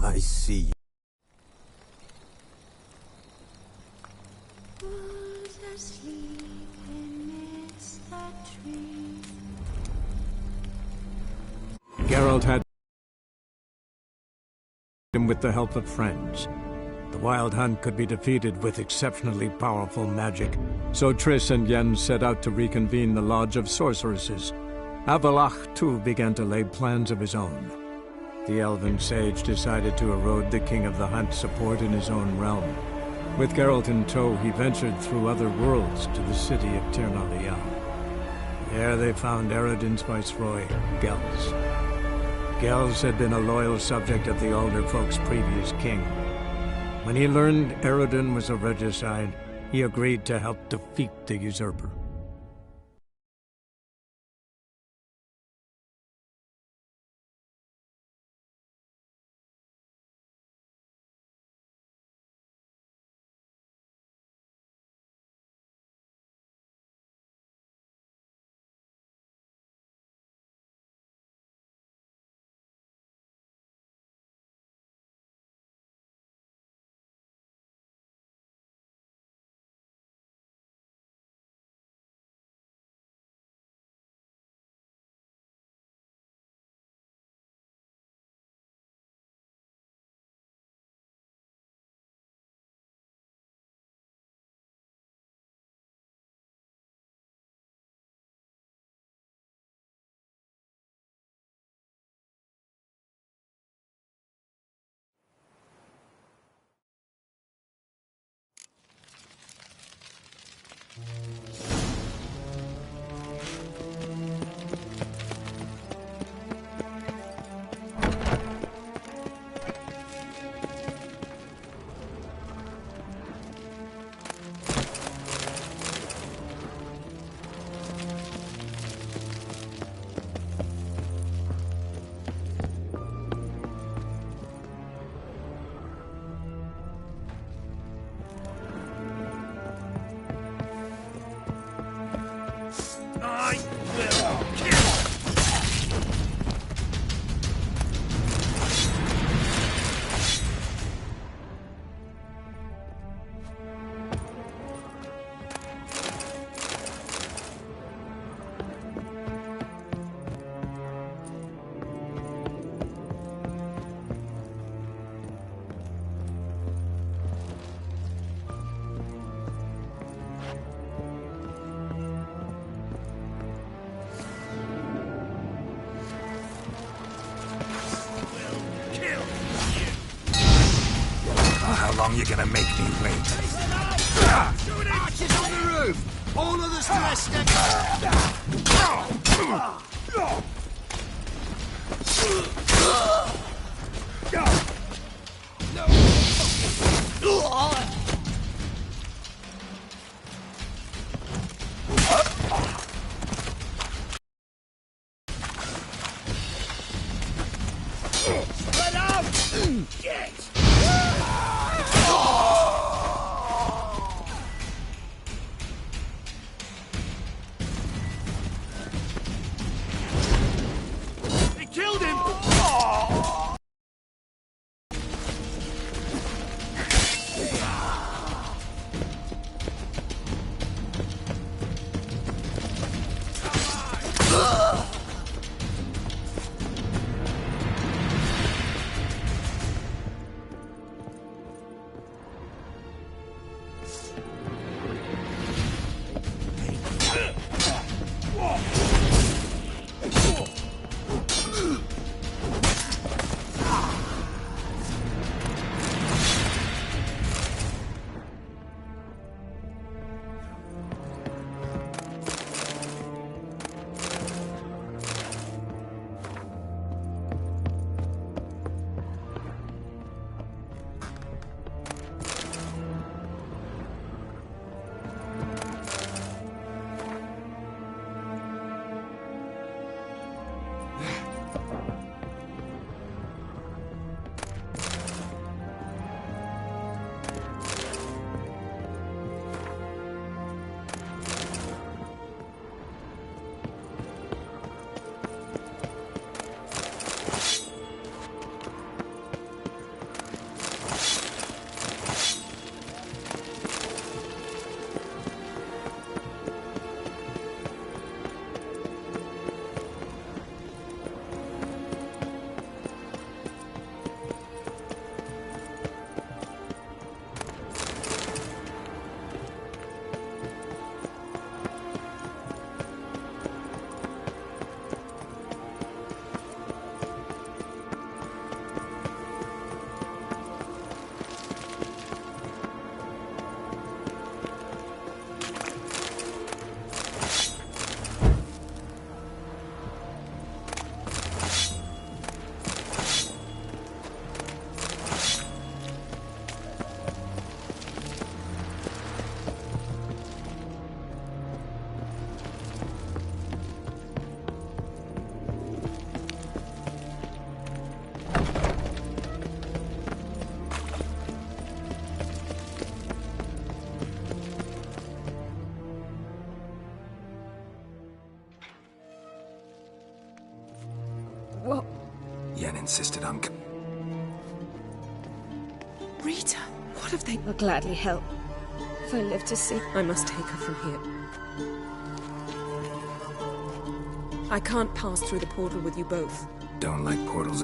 I see. Who's asleep amidst the trees? Geralt had him with the help of friends. The Wild Hunt could be defeated with exceptionally powerful magic, so Triss and Yen set out to reconvene the Lodge of Sorceresses. Avallac'h, too, began to lay plans of his own. The elven sage decided to erode the King of the Hunt's support in his own realm. With Geralt in tow, he ventured through other worlds to the city of Tir Nalion. There they found Eredin's viceroy, Gels. Gels had been a loyal subject of the Alder Folk's previous king. When he learned Eredin was a regicide, he agreed to help defeat the usurper. How long you gonna make me wait? Archers on the roof! All of the stress Spread out! Yes! Killed him! Yen insisted on... Rita, what have they... I'll gladly help. If I live to see... I must take her from here. I can't pass through the portal with you both. Don't like portals.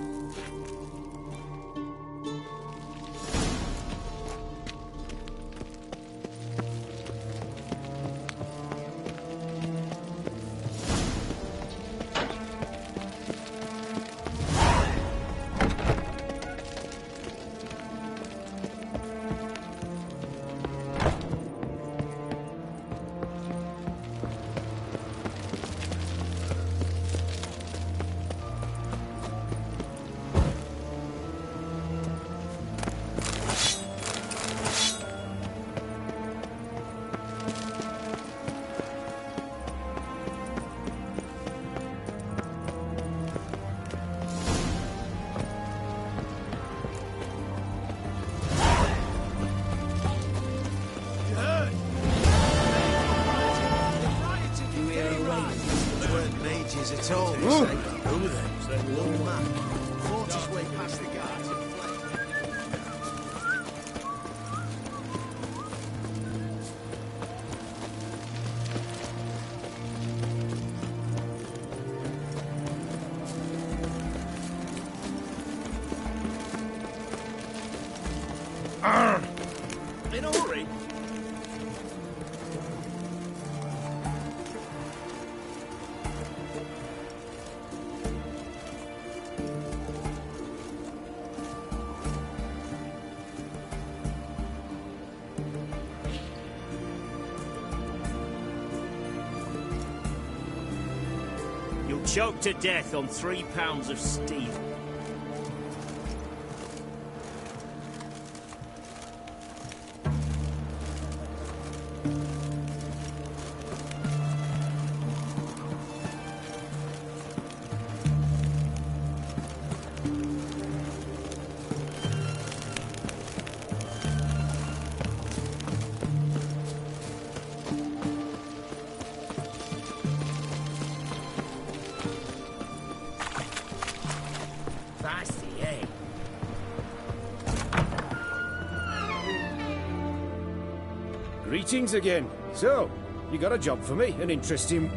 At all, they say. Who then? One man. Fought his way past the guards and fled. In a hurry? You'll choke to death on 3 pounds of steel. Greetings again. So, you got a job for me? An interesting...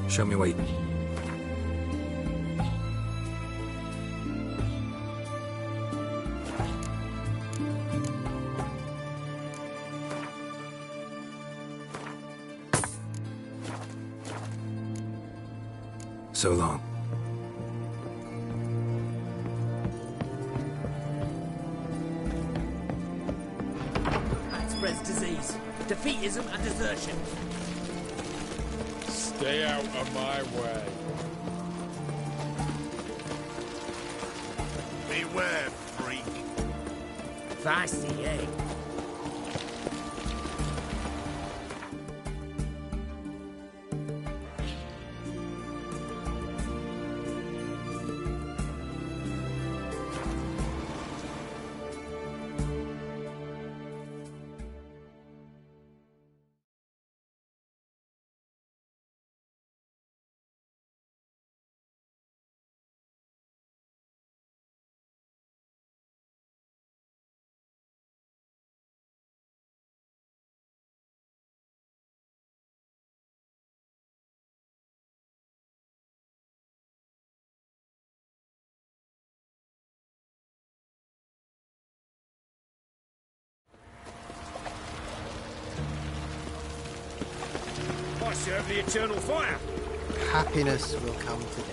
Show me where you... So long. That spreads disease, defeatism and desertion. Stay out of my way. Beware, freak. Feisty, eh? I serve the eternal fire. Happiness will come today.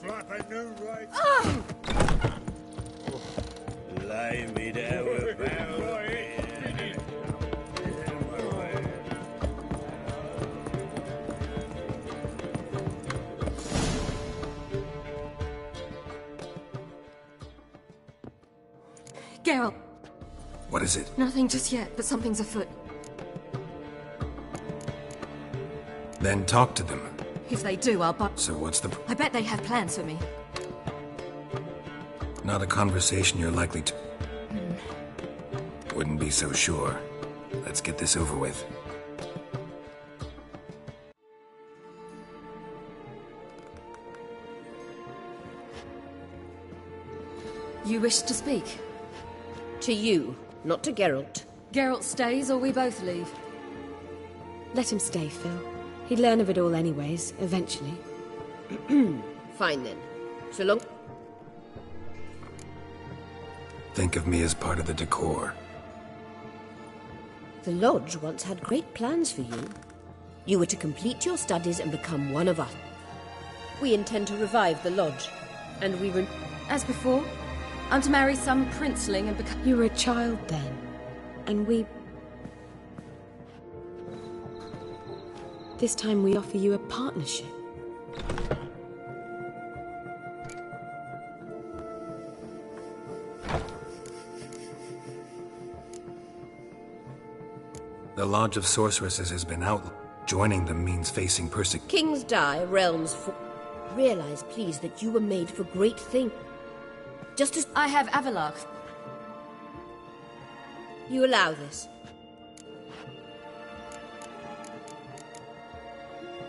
Slap a new right. Lay me down about Geralt, What is it? nothing just yet, but something's afoot. Then talk to them. If they do, I'll but So what's the... I bet they have plans for me. Not a conversation you're likely to... Wouldn't be so sure. Let's get this over with. You wish to speak? To you, not to Geralt. Geralt stays or we both leave? Let him stay, Phil. He'd learn of it all anyways, eventually. Fine then. So long. Think of me as part of the decor. The Lodge once had great plans for you. You were to complete your studies and become one of us. We intend to revive the Lodge, and we As before, I'm to marry some princeling and become... You were a child then, and we... This time we offer you a partnership. The Lodge of Sorceresses has been outlawed. Joining them means facing persecution. Kings die, realms fall. Realize, please, that you were made for great things. Just as I have Avalach. you allow this.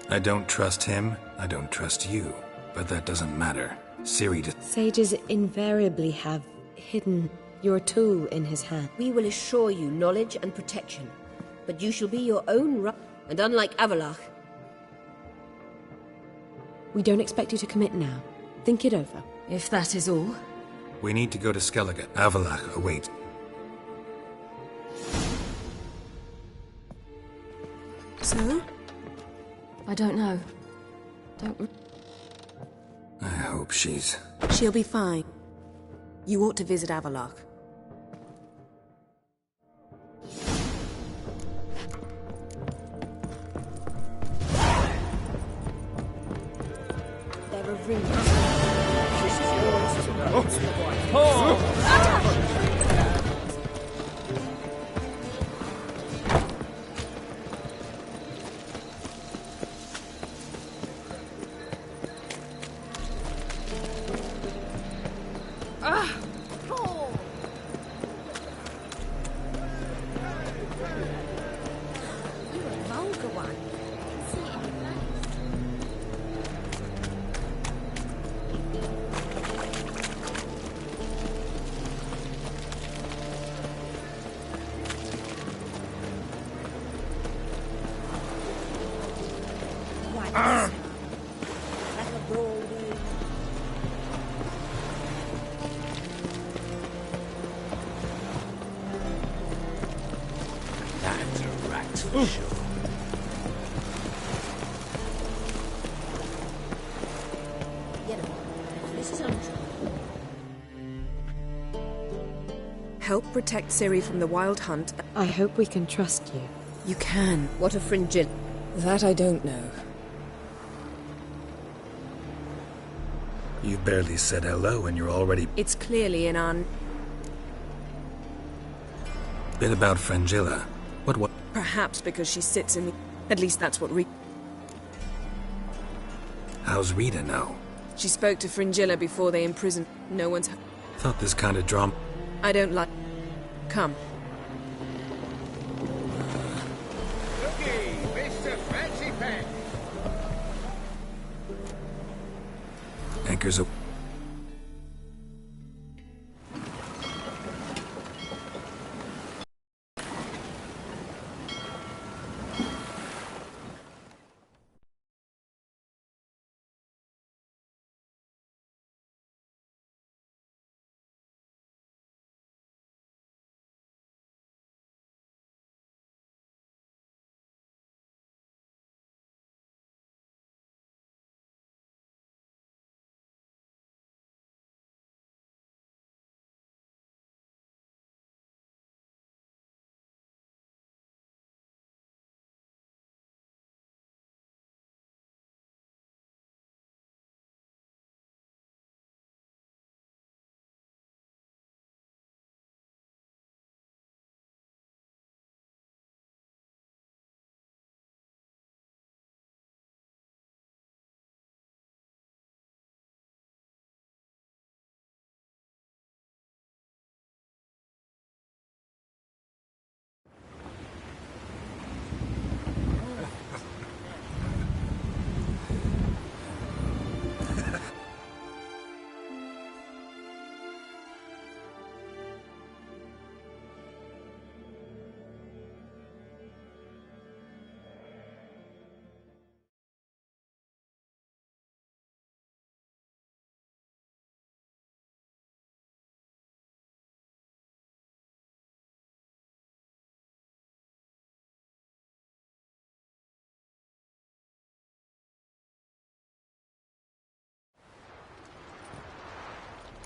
I don't trust him, I don't trust you. But that doesn't matter. Ciri Sages invariably have hidden your tool in his hand. We will assure you knowledge and protection. But you shall be your own and unlike Avalach, We don't expect you to commit now. Think it over. If that is all. We need to go to Skellige. Avalach awaits. So? I don't know. Don't... I hope she's... She'll be fine. You ought to visit Avalach. there are rumors. That's a rat for sure. This is untrue. Help protect Ciri from the Wild Hunt. I hope we can trust you. You can. What a fringil. That I don't know. You barely said hello and you're already... It's clearly in our... Bit about Frangilla. What? Perhaps because she sits in the... At least that's what How's Rita know? She spoke to Fringilla before they imprisoned... No one's... Thought this kind of drama... I don't like... Come. Looky, Mr. Fancy Pants. Anchors a...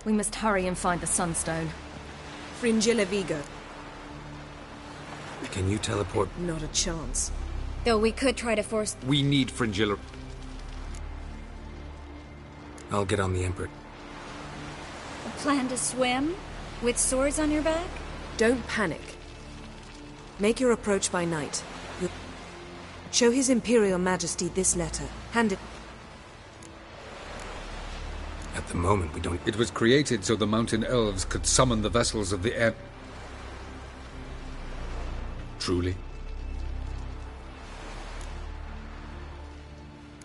We must hurry and find the Sunstone. Fringilla Vigo. Can you teleport? Not a chance. Though we could try to force... We need Fringilla. I'll get on the Emperor. Plan to swim? With swords on your back? Don't panic. Make your approach by night. Show His Imperial Majesty this letter. Hand it... At the moment, we don't... It was created so the mountain elves could summon the vessels of the Truly?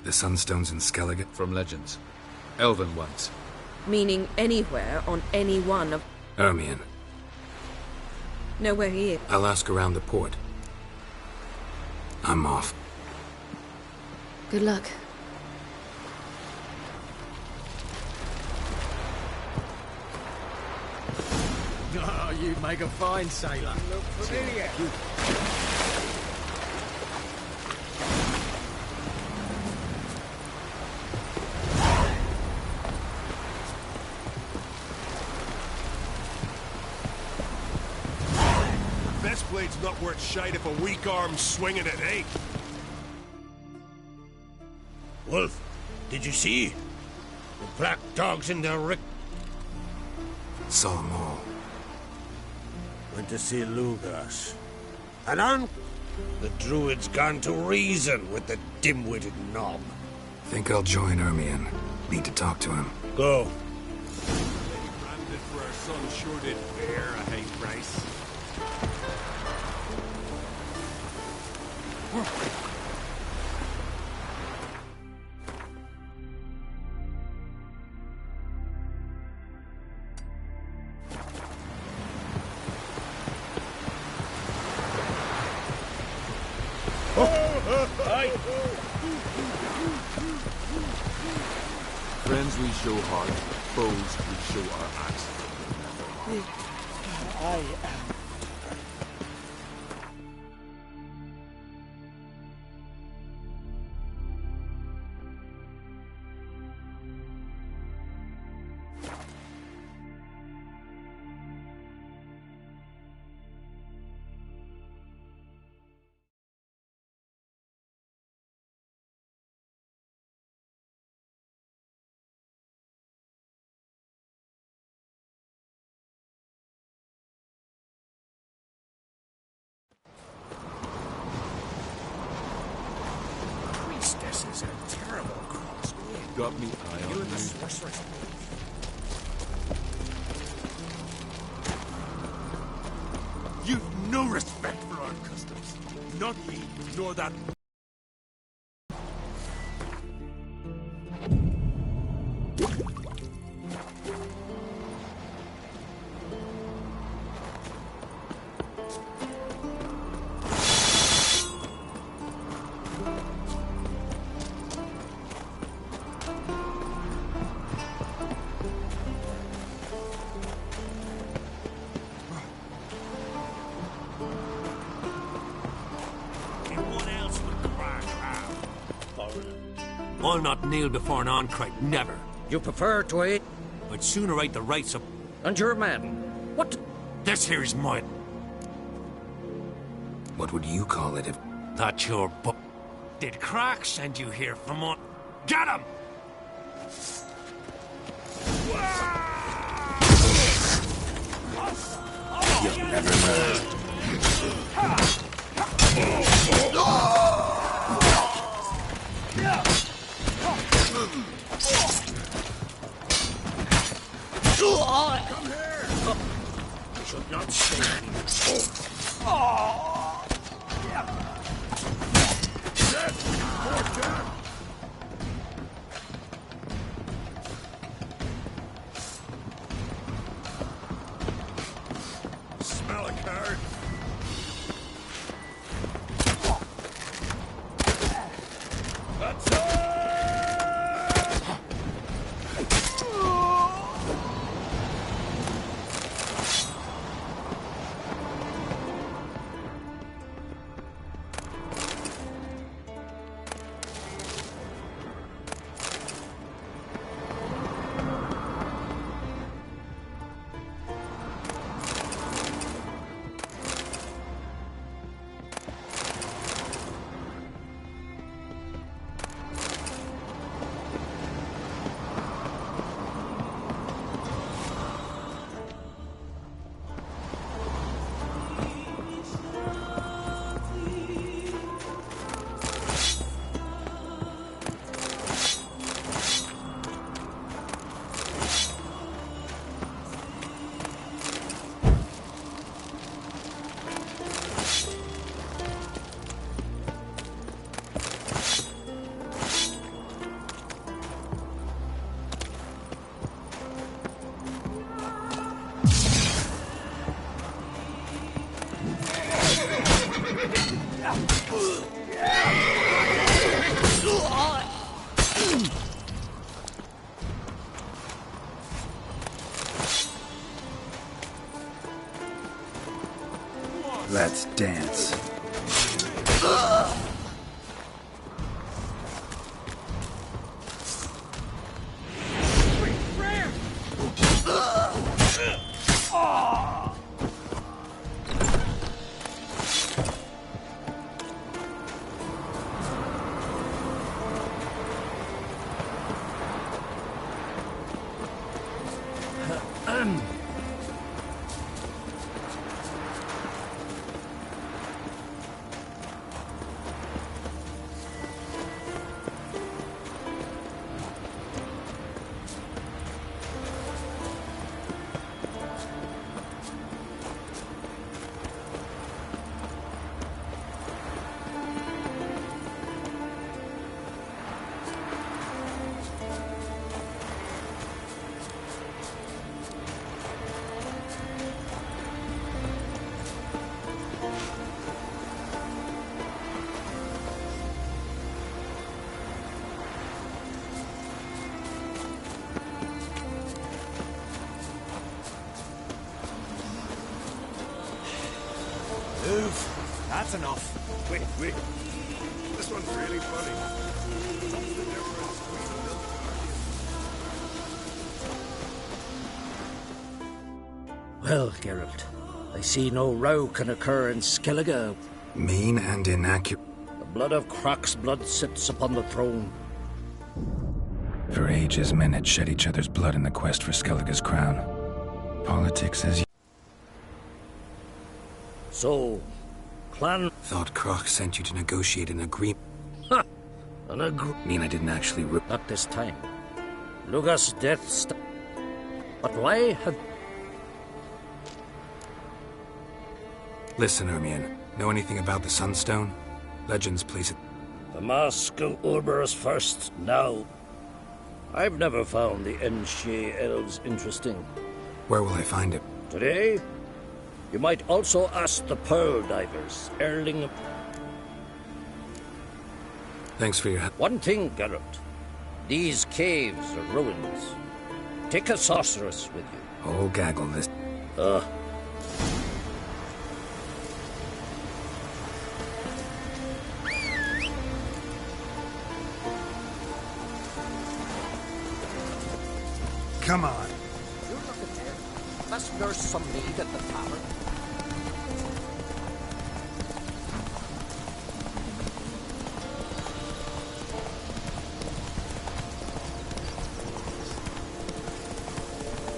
The Sunstones in Skellige? From legends. Elven ones. Meaning anywhere on any one of... Ermion. Know where he is. I'll ask around the port. I'm off. Good luck. Oh, you make a fine sailor. Look familiar. Best blade's not worth shite if a weak arm's swinging it, eh? Wolf, did you see? The black dogs in the rick. Saw them all. Went to see Lugas. And on? The druid's gone to reason with the dim-witted knob. Think I'll join Ermion. Need to talk to him. Go. Lady branded for our son sure did bear a high price. Friends we show heart, foes we show our axe. Priestesses are terrible cross. Got me eye on You and the you. sorceress. You've no respect for our customs. Not ye, nor that. I'll not kneel before an Oncrite, never. You prefer to eat? I'd sooner right the rights of... And you're a man. What? This here is mine. What would you call it if... That's your book. Did Crack send you here from on... Get him! You'll never learn. Come here! Should not say Smell a card. That's Let's dance. Move. That's enough. Wait. This one's really funny. What's the difference between Well, Geralt, I see no row can occur in Skellige. Mean and inaccurate. The blood of Croc's blood sits upon the throne. For ages, men had shed each other's blood in the quest for Skellige's crown. Politics as So, Clan... Thought Croc sent you to negotiate an agreement. Ha! An agreement? Mean I didn't actually... Not this time. Luga's death But why had... Listen, Ermion. Know anything about the Sunstone? Legends place it... The Mask of Urberus first, now. I've never found the Enshe elves interesting. Where will I find it? Today, you might also ask the Pearl Divers, Erling... Thanks for your help. One thing, Geralt. These caves are ruins. Take a sorceress with you. Oh, gaggle this. Come on. You're not the dead. Let's nurse some mead at the tavern.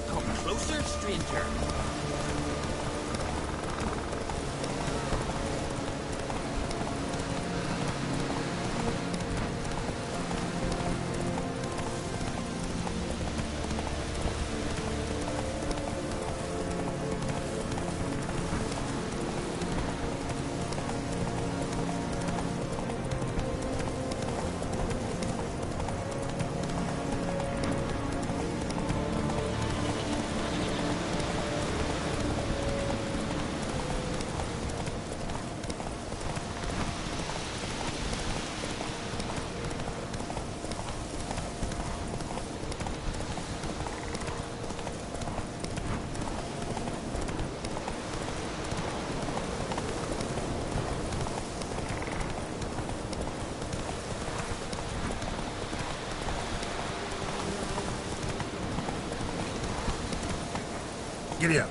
Come closer, stranger. Giddy up.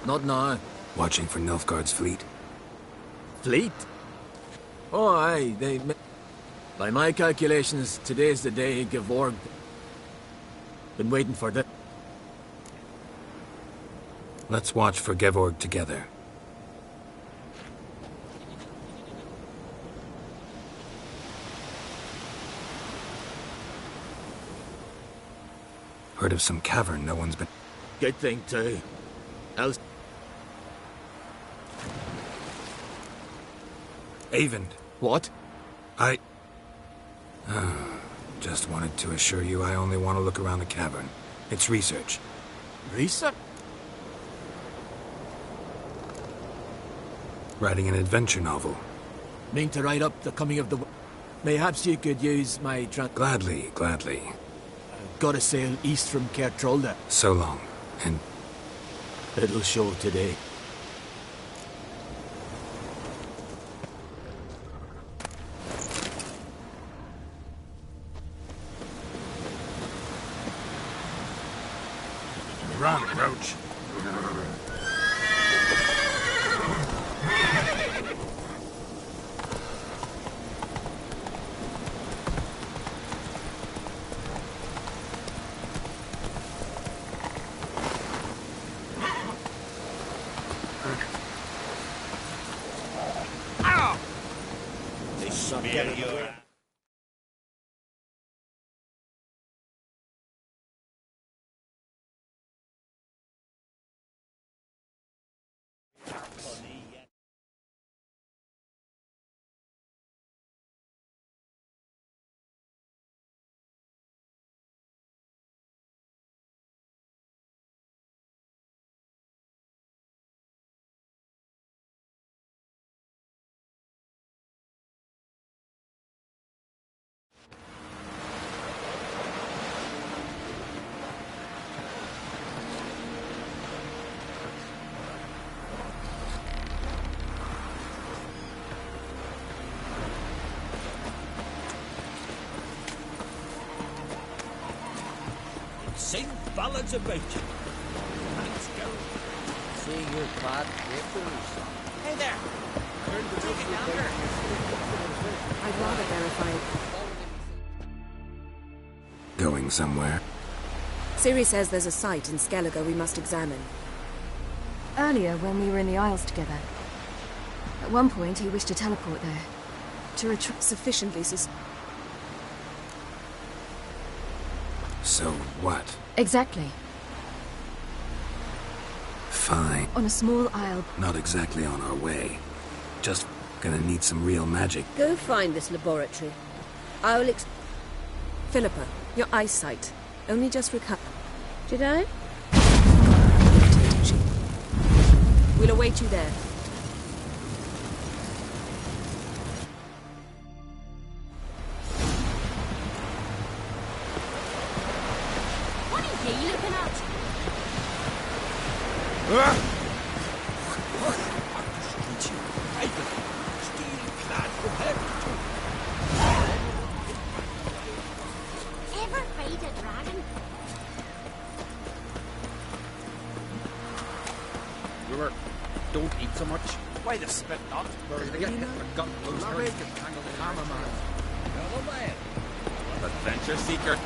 Not now. Watching for Nilfgaard's fleet. Fleet? Oh, aye, By my calculations, today's the day Gevorg... Been waiting for that. Let's watch for Gevorg together. Heard of some cavern no one's been... Good thing, too. Else... Avend. What? Just wanted to assure you I only want to look around the cavern. It's research. Research? Writing an adventure novel. Mean to write up the coming of the... Mayhaps you could use my Gladly, gladly. Gotta sail east from Kertrolda. So long, and... It'll show today. Run, Roach. This son getting away. Sing ballads about you. Thanks, girl. See your bad papers. Hey there. Take it yonder. I'd rather verify it. Going somewhere? Ciri says there's a site in Skellige we must examine. Earlier, when we were in the Isles together. At one point, he wished to teleport there. To retrieve sufficiently So what? Exactly. Fine. On a small isle. Not exactly on our way. Just gonna need some real magic. Go find this laboratory. I'll Philippa, your eyesight. Only just recovered. Did I? We'll await you there. What are you looking at? Ever fight a dragon? Rumor, don't eat so much. Why the spit not? Because they get hit with gut loose and tangled in armor man. Adventure seeker.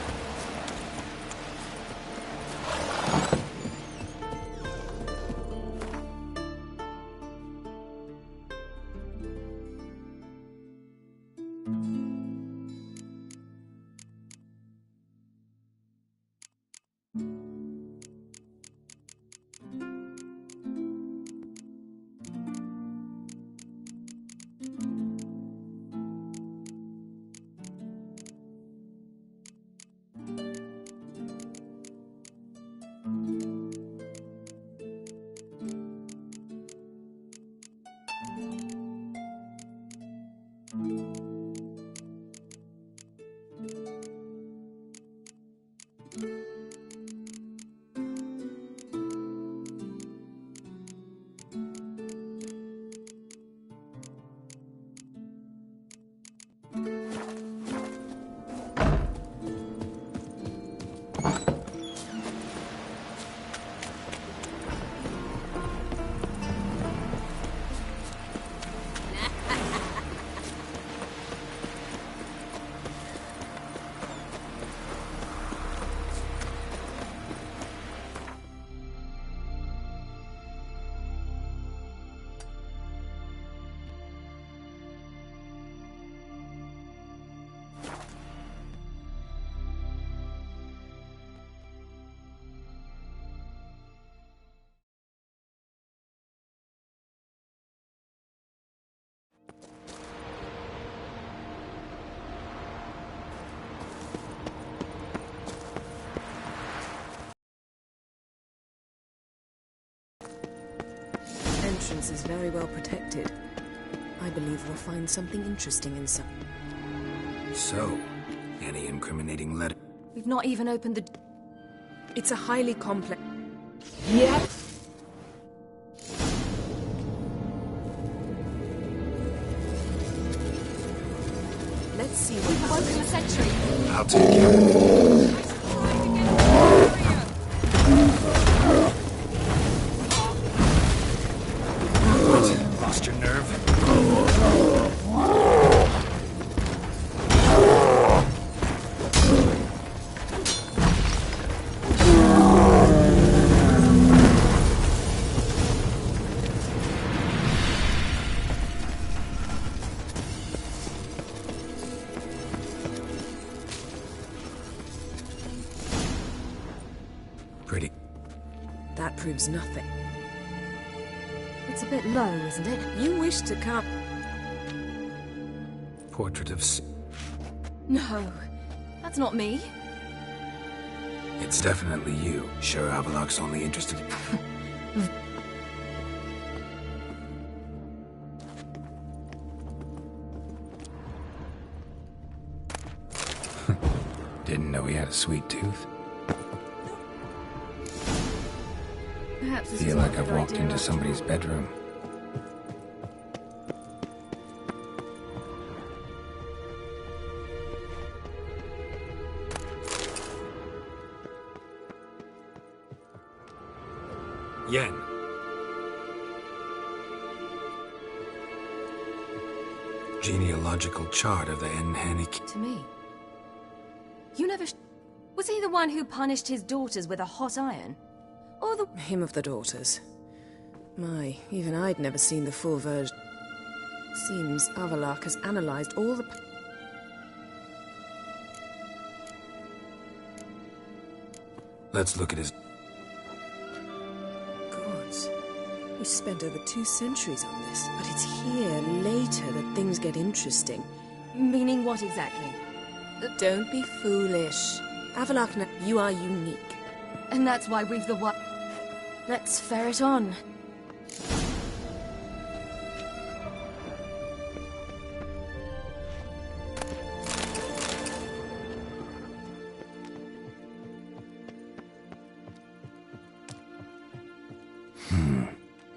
entrance is very well protected. I believe we'll find something interesting inside. So, any incriminating letter? We've not even opened the... It's a highly complex... Yeah. Let's see what... We've woken the sentry. I'll take care of it. What? Lost your nerve? Pretty. That proves nothing. It's a bit low, isn't it? You wish to come... Portrait of... No, that's not me. It's definitely you. Sure Avallac'h's only interested... Didn't know he had a sweet tooth. Perhaps this Feel is like not a I've good walked idea, into right? somebody's bedroom. Yen. Genealogical chart of the Enhanik. To me. You never... Was he the one who punished his daughters with a hot iron? Or the... Him of the daughters. My, even I'd never seen the full version. Seems Avallac'h has analyzed all the... Let's look at his... Gods. We spent over 2 centuries on this, but it's here, later, that things get interesting. Meaning what exactly? Don't be foolish. Avallac'h, you are unique. And that's why we've the what? Let's ferret on.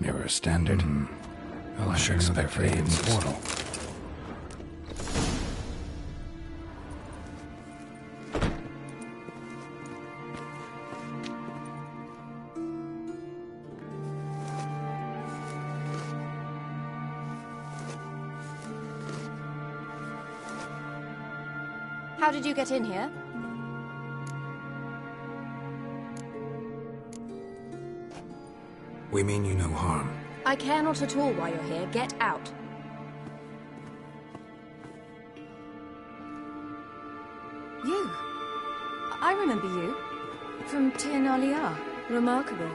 Mirror standard. I'll sure another for hidden portal. How did you get in here? We mean you no harm. I care not at all why you're here. Get out. You. I remember you. From Tir na Liar. Remarkable.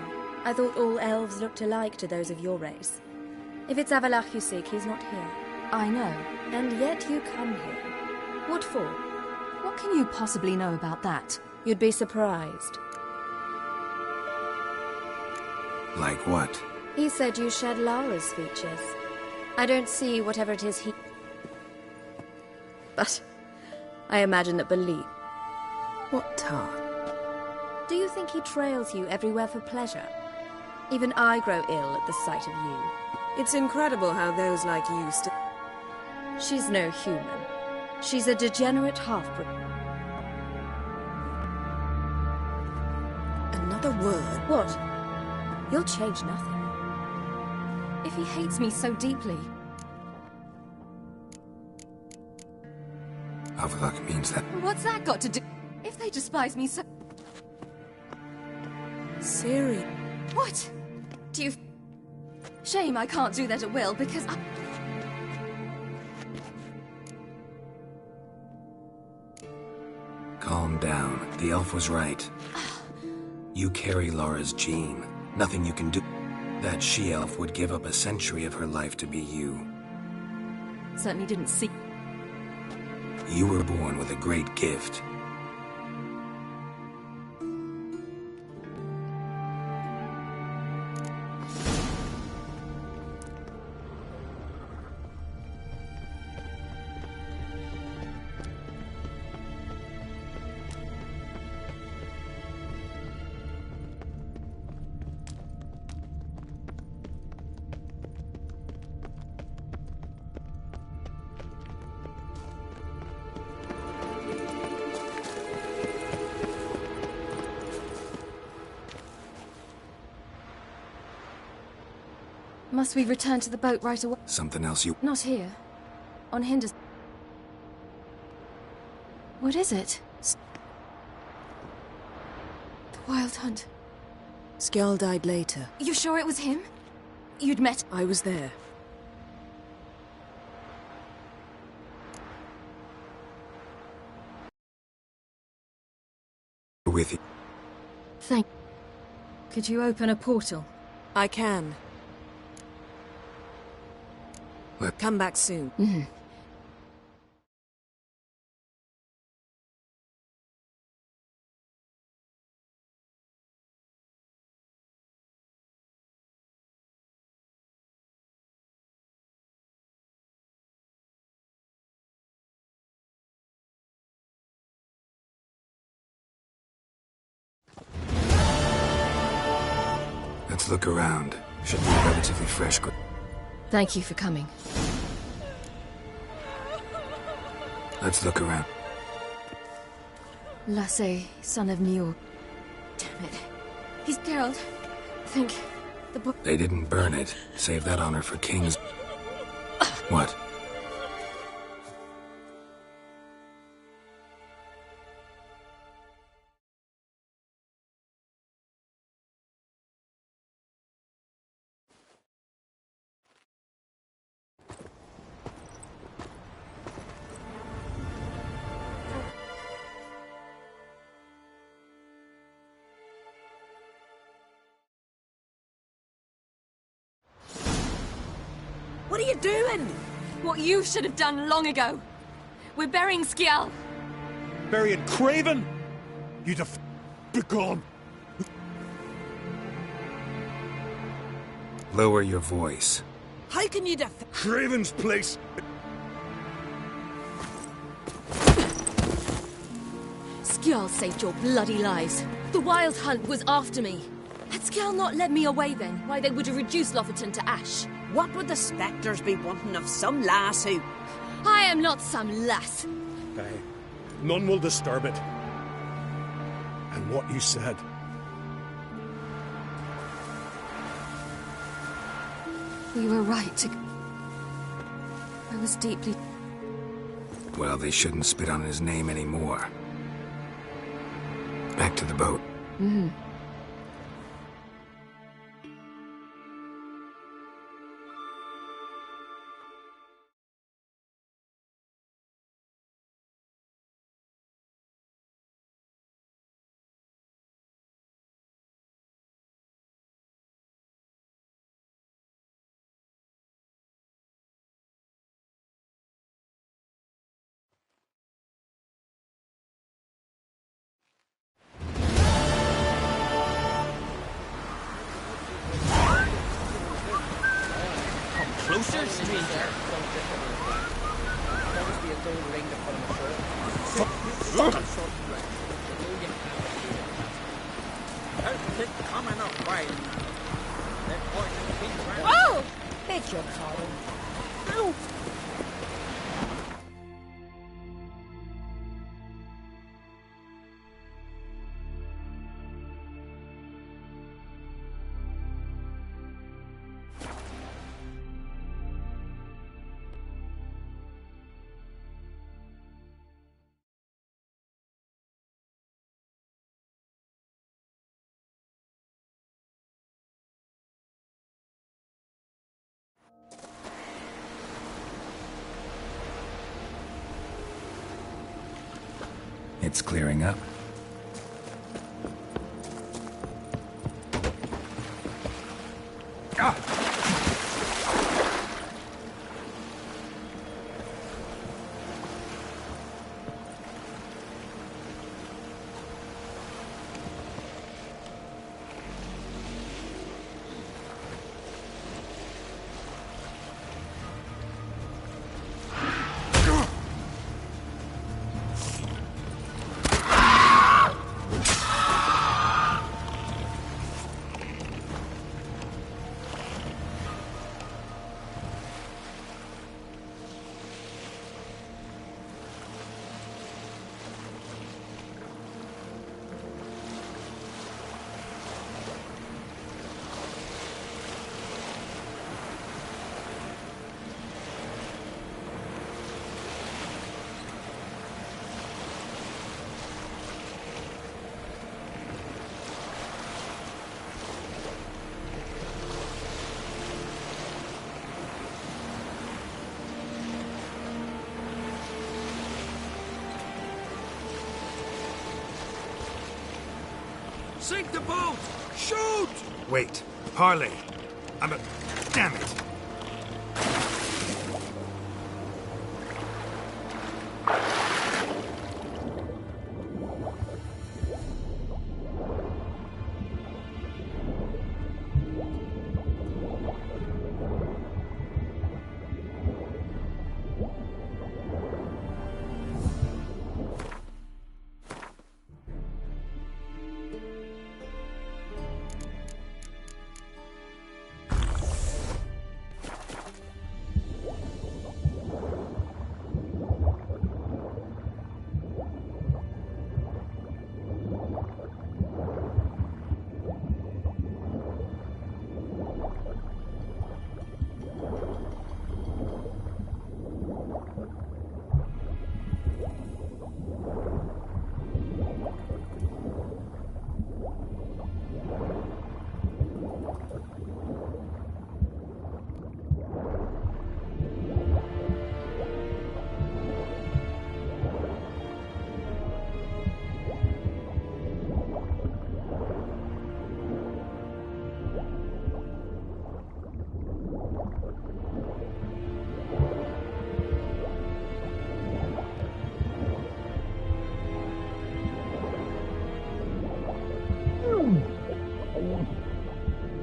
I thought all elves looked alike to those of your race. If it's Avallac'h you seek, he's not here. I know. And yet you come here. What for? What can you possibly know about that? You'd be surprised. Like what? He said you shared Lara's features. I don't see whatever it is he... But I imagine that believe... What tar? Do you think he trails you everywhere for pleasure? Even I grow ill at the sight of you. It's incredible how those like you still... She's no human. She's a degenerate half-breed. Another word? What? You'll change nothing. If he hates me so deeply... Avallac'h means that... What's that got to do... If they despise me so... Ciri. What? Do you... Shame I can't do that at will, because I... Calm down. The elf was right. You carry Lara's gene. Nothing you can do. That she-elf would give up a century of her life to be you. Certainly didn't see... You were born with a great gift. Must we return to the boat right away? Something else you... Not here. On Hinders... What is it? The Wild Hunt. Skjal died later. You sure it was him? You'd met... I was there. With you. Thank... Could you open a portal? I can. What? Come back soon. Mm-hmm. Let's look around. Should be a relatively fresh group. Thank you for coming. Let's look around. Lasse, son of Nior. Damn it. He's Geralt. Think the book... They didn't burn it. Save that honor for kings. What? What are you doing? What you should have done long ago. We're burying Skjal. Burying Craven? You'd have begone. Lower your voice. How can you Craven's place. Skjal saved your bloody lives. The Wild Hunt was after me. Had Skjal not led me away then, why they would have reduced Lofoten to ash. What would the spectres be wanting of some lass who... I am not some lass. Aye. None will disturb it. And what you said. We were right to... I was deeply... Well, they shouldn't spit on his name anymore. Back to the boat. Mm-hmm. Closer, stranger. There must be a gold ring to put on the shirt. Keep coming up, right? Oh! Beg your pardon. Ow! It's clearing up. Sink the boat! Shoot! Wait. Parley. Damn it.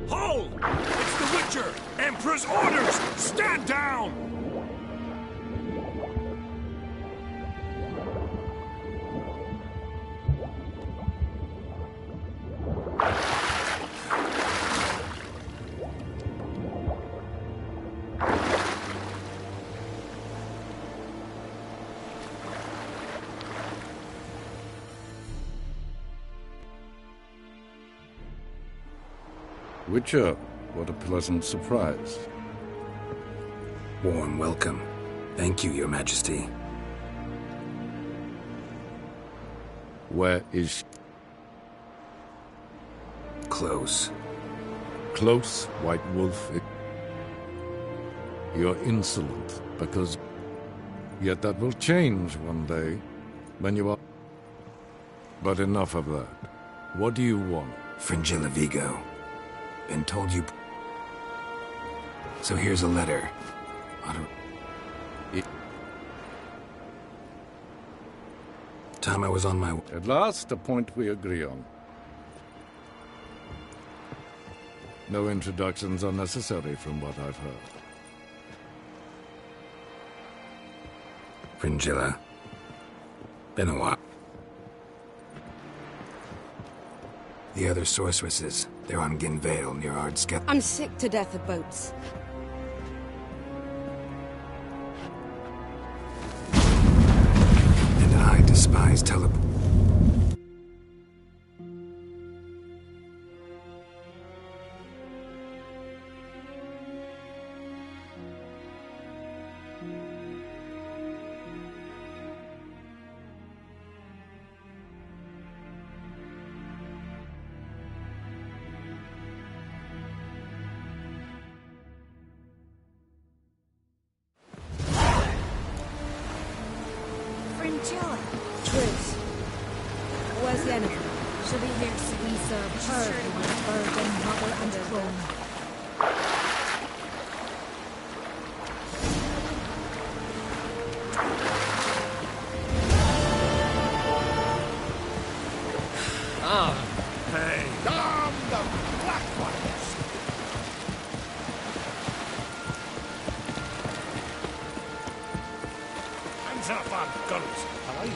Hold! It's the Witcher! Emperor's orders! Stand down! Witcher, what a pleasant surprise. Warm welcome. Thank you, Your Majesty. Where is she? Close. Close, White Wolf. You're insolent, because... Yet that will change one day, when you are... But enough of that. What do you want? Fringilla Vigo. Been told you... So here's a letter. Time I was on my... At last, a point we agree on. No introductions are necessary from what I've heard. Fringilla. Been a while. The other sorceresses, they're on Ginvale near Ardsketh. I'm sick to death of boats. And I despise teleport. Fringilla. Triss. Where's the enemy? She'll be here soon. We serve her, virgin mother and throne. Hey! Damn the black ones! Hands up on guns! Aye.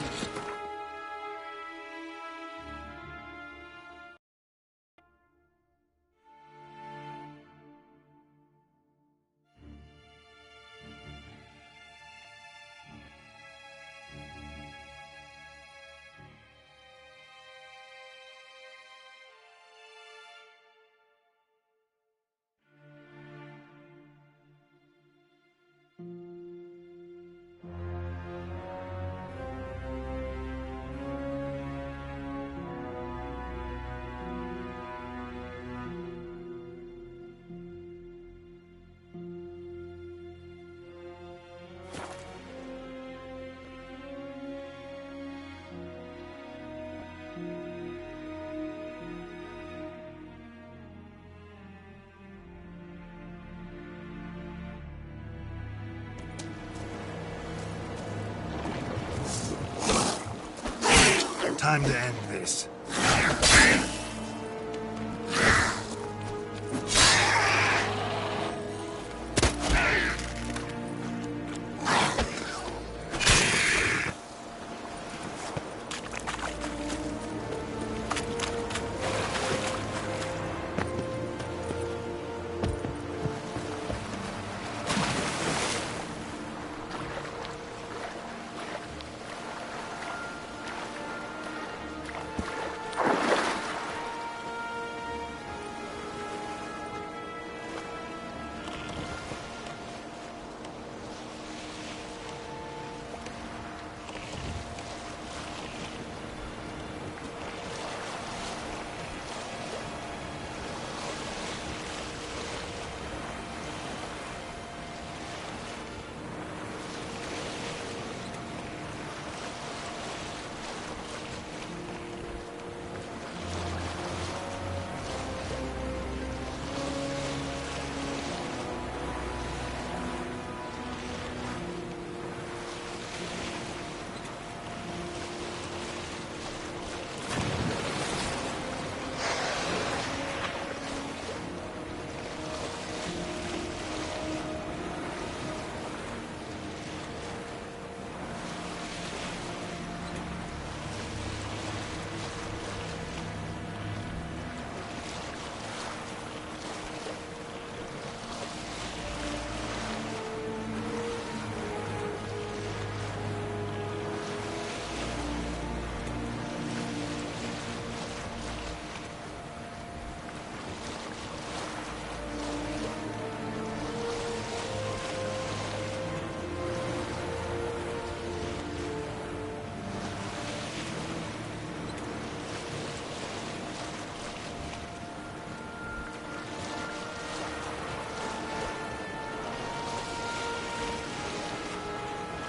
Time to end this.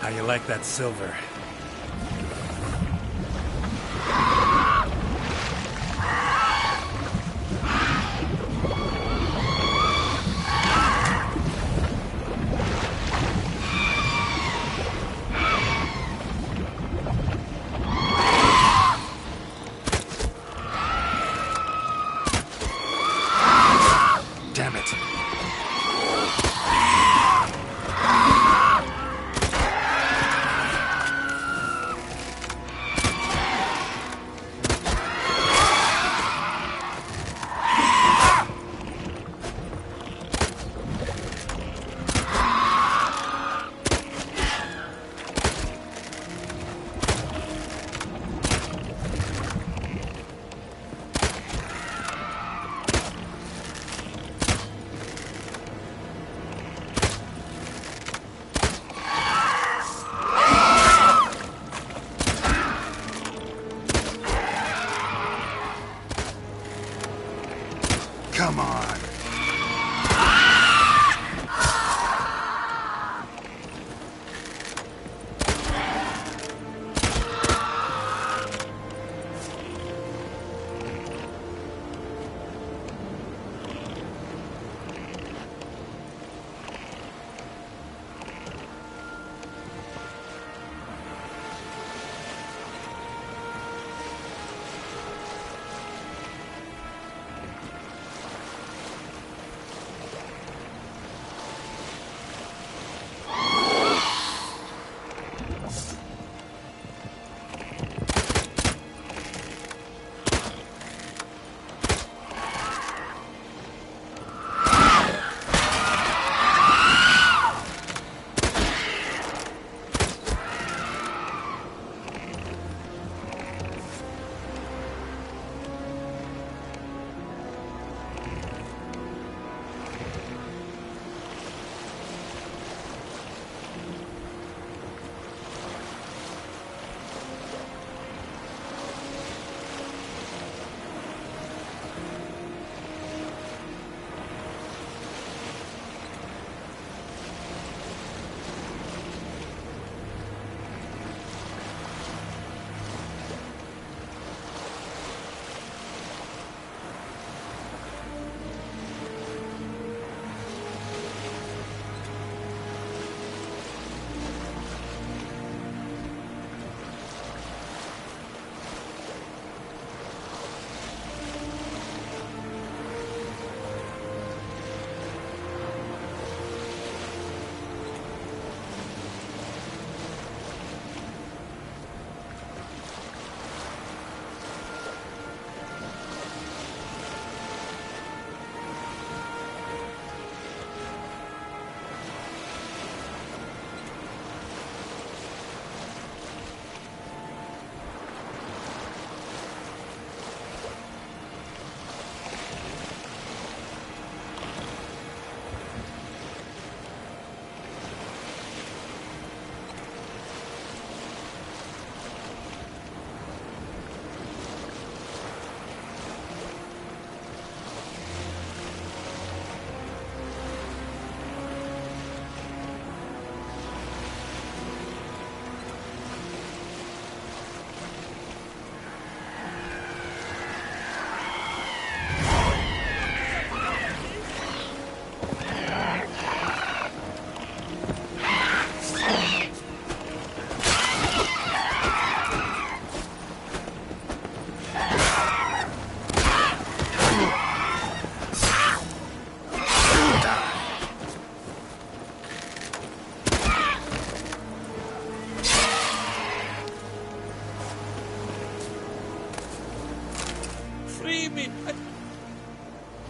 How you like that silver? Damn it. Come on.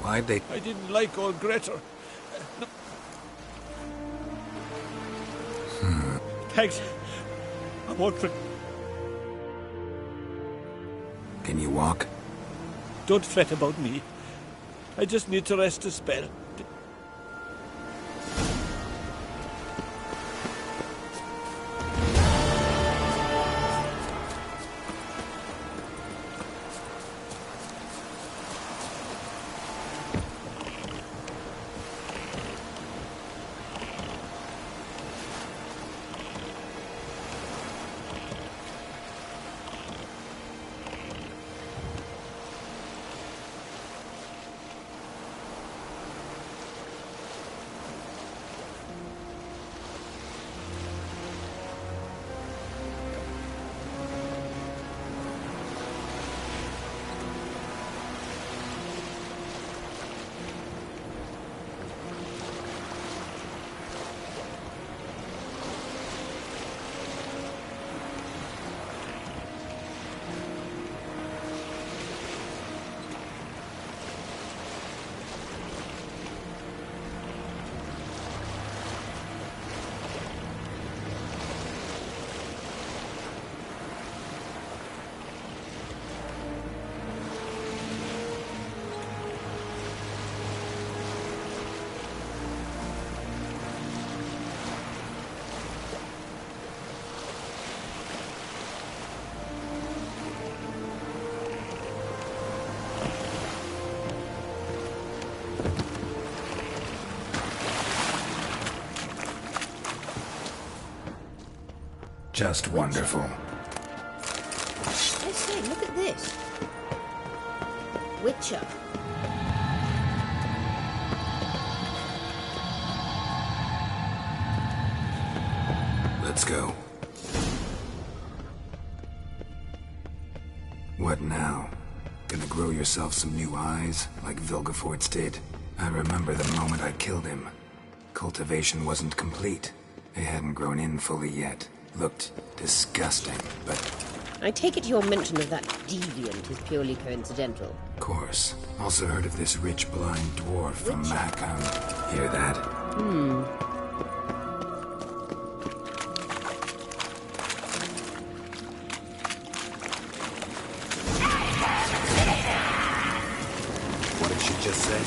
Why'd they... I didn't like old Grettir. No. Thanks. I won't for... Can you walk? Don't fret about me. I just need to rest a spell. Just wonderful. I say, look at this. Witcher. Let's go. What now? Gonna grow yourself some new eyes, like Vilgefortz did? I remember the moment I killed him. Cultivation wasn't complete. They hadn't grown in fully yet. Looked disgusting, but... I take it your mention of that deviant is purely coincidental. Of course. Also heard of this rich blind dwarf from Mahakam. Hear that? What did she just say?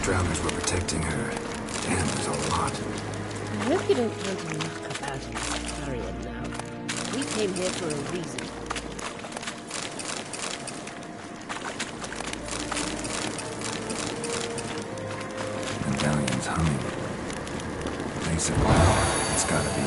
Drowners were protecting her. Damn, there's a lot. I hope you don't plan to knock about in Astarion now. We came here for a reason. Medallion's humming. Basic. It's gotta be.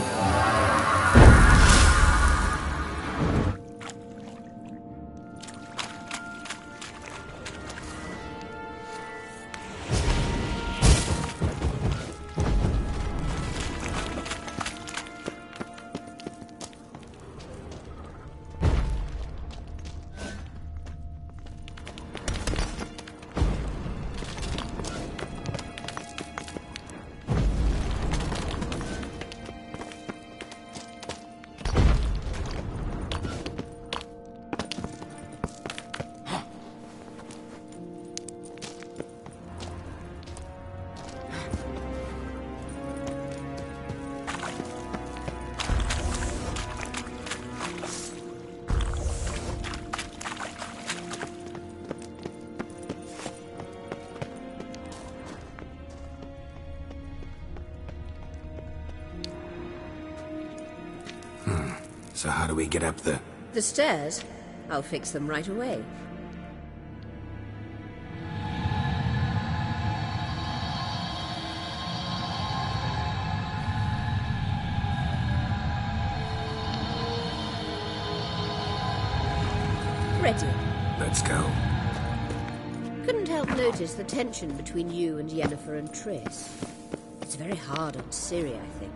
So how do we get up the... The stairs? I'll fix them right away. Ready. Let's go. Couldn't help notice the tension between you and Yennefer and Triss. It's very hard on Ciri, I think.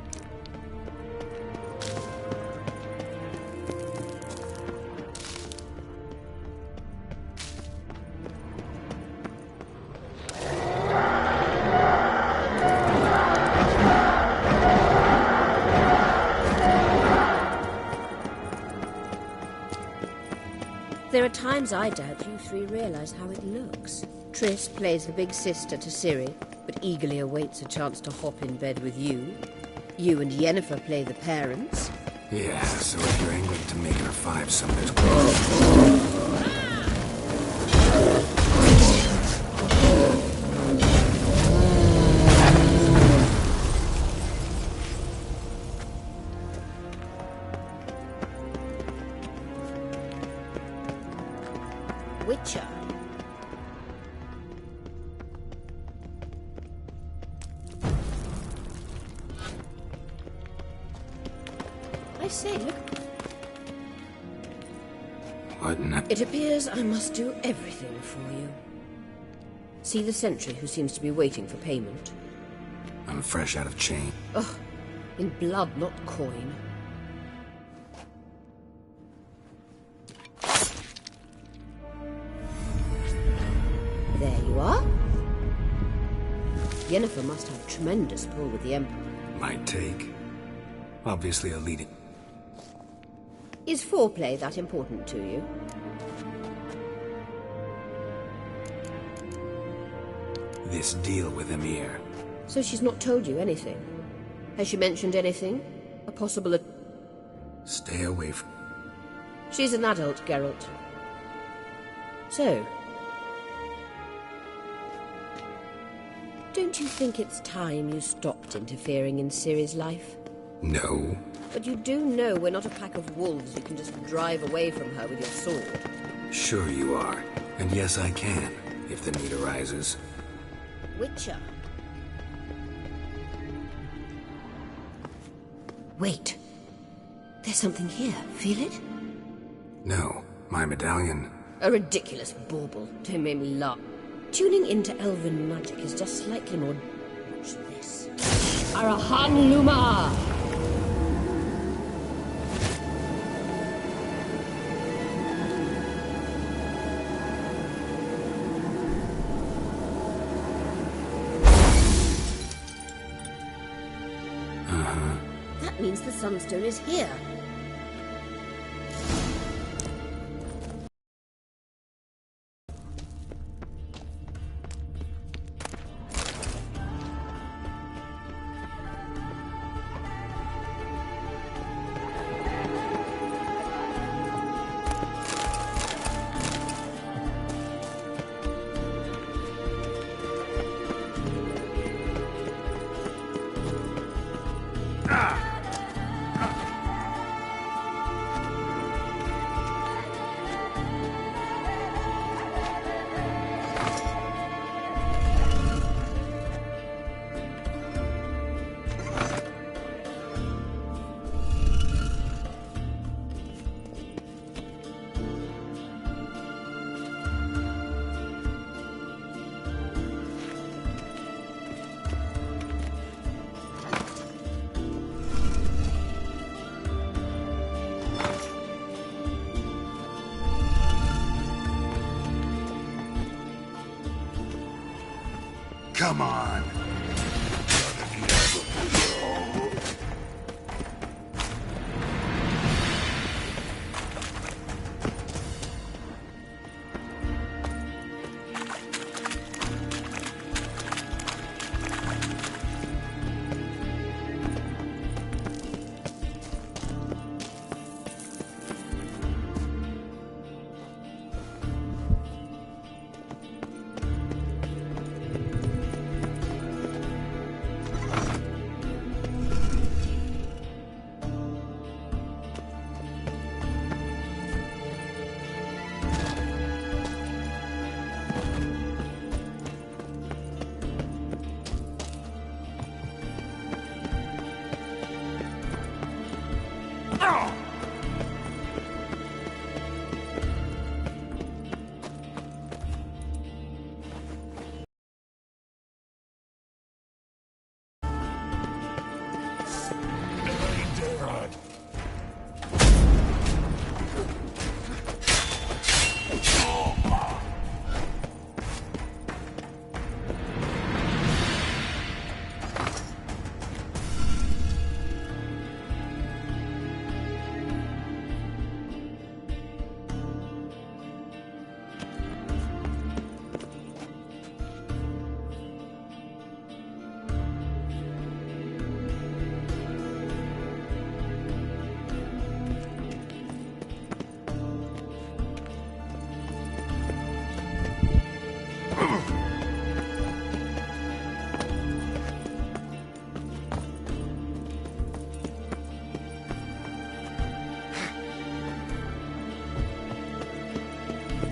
There are times I doubt you three realize how it looks. Triss plays the big sister to Ciri, but eagerly awaits a chance to hop in bed with you. You and Yennefer play the parents. Yeah, so if you're angling to make her five-some, there's... Witcher. I say, look. What in the... It appears I must do everything for you. See the sentry who seems to be waiting for payment? I'm fresh out of chain. Ugh, in blood, not coin. There you are. Yennefer must have tremendous pull with the Emperor. Might take. Obviously a leading... Is foreplay that important to you? This deal with Emir. So she's not told you anything? Has she mentioned anything? A possible... Stay away from... She's an adult, Geralt. So... Don't you think it's time you stopped interfering in Ciri's life? No. But you do know we're not a pack of wolves you can just drive away from her with your sword. Sure you are. And yes, I can, if the need arises. Witcher. Wait. There's something here. Feel it? No. My medallion. A ridiculous bauble. Don't make me laugh. Tuning into elven magic is just slightly more... Watch this. Arahan Luma! That means the Sunstone is here. Come on.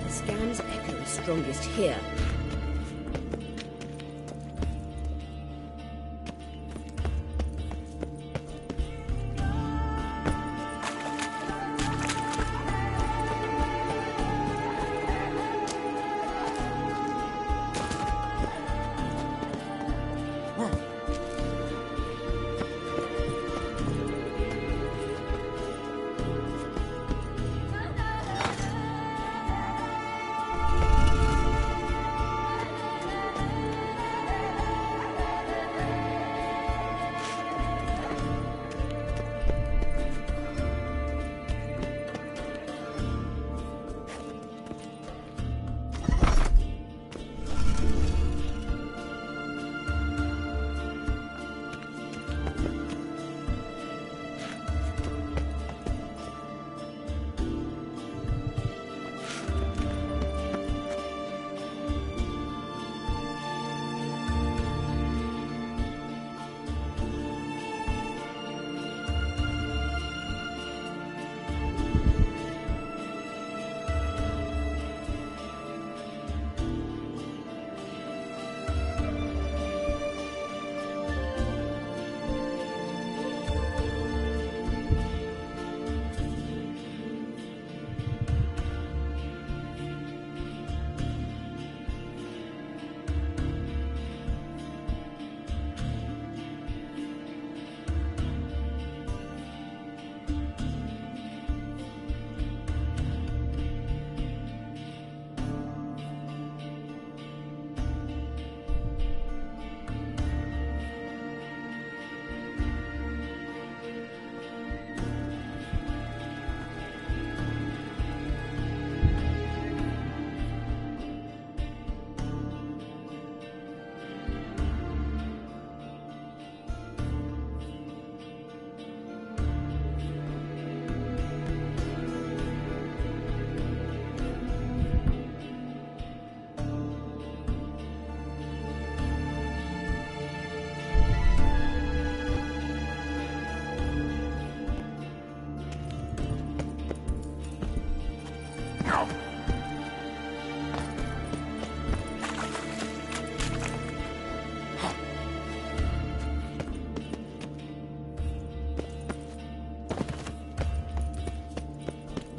Scan's echo is strongest here.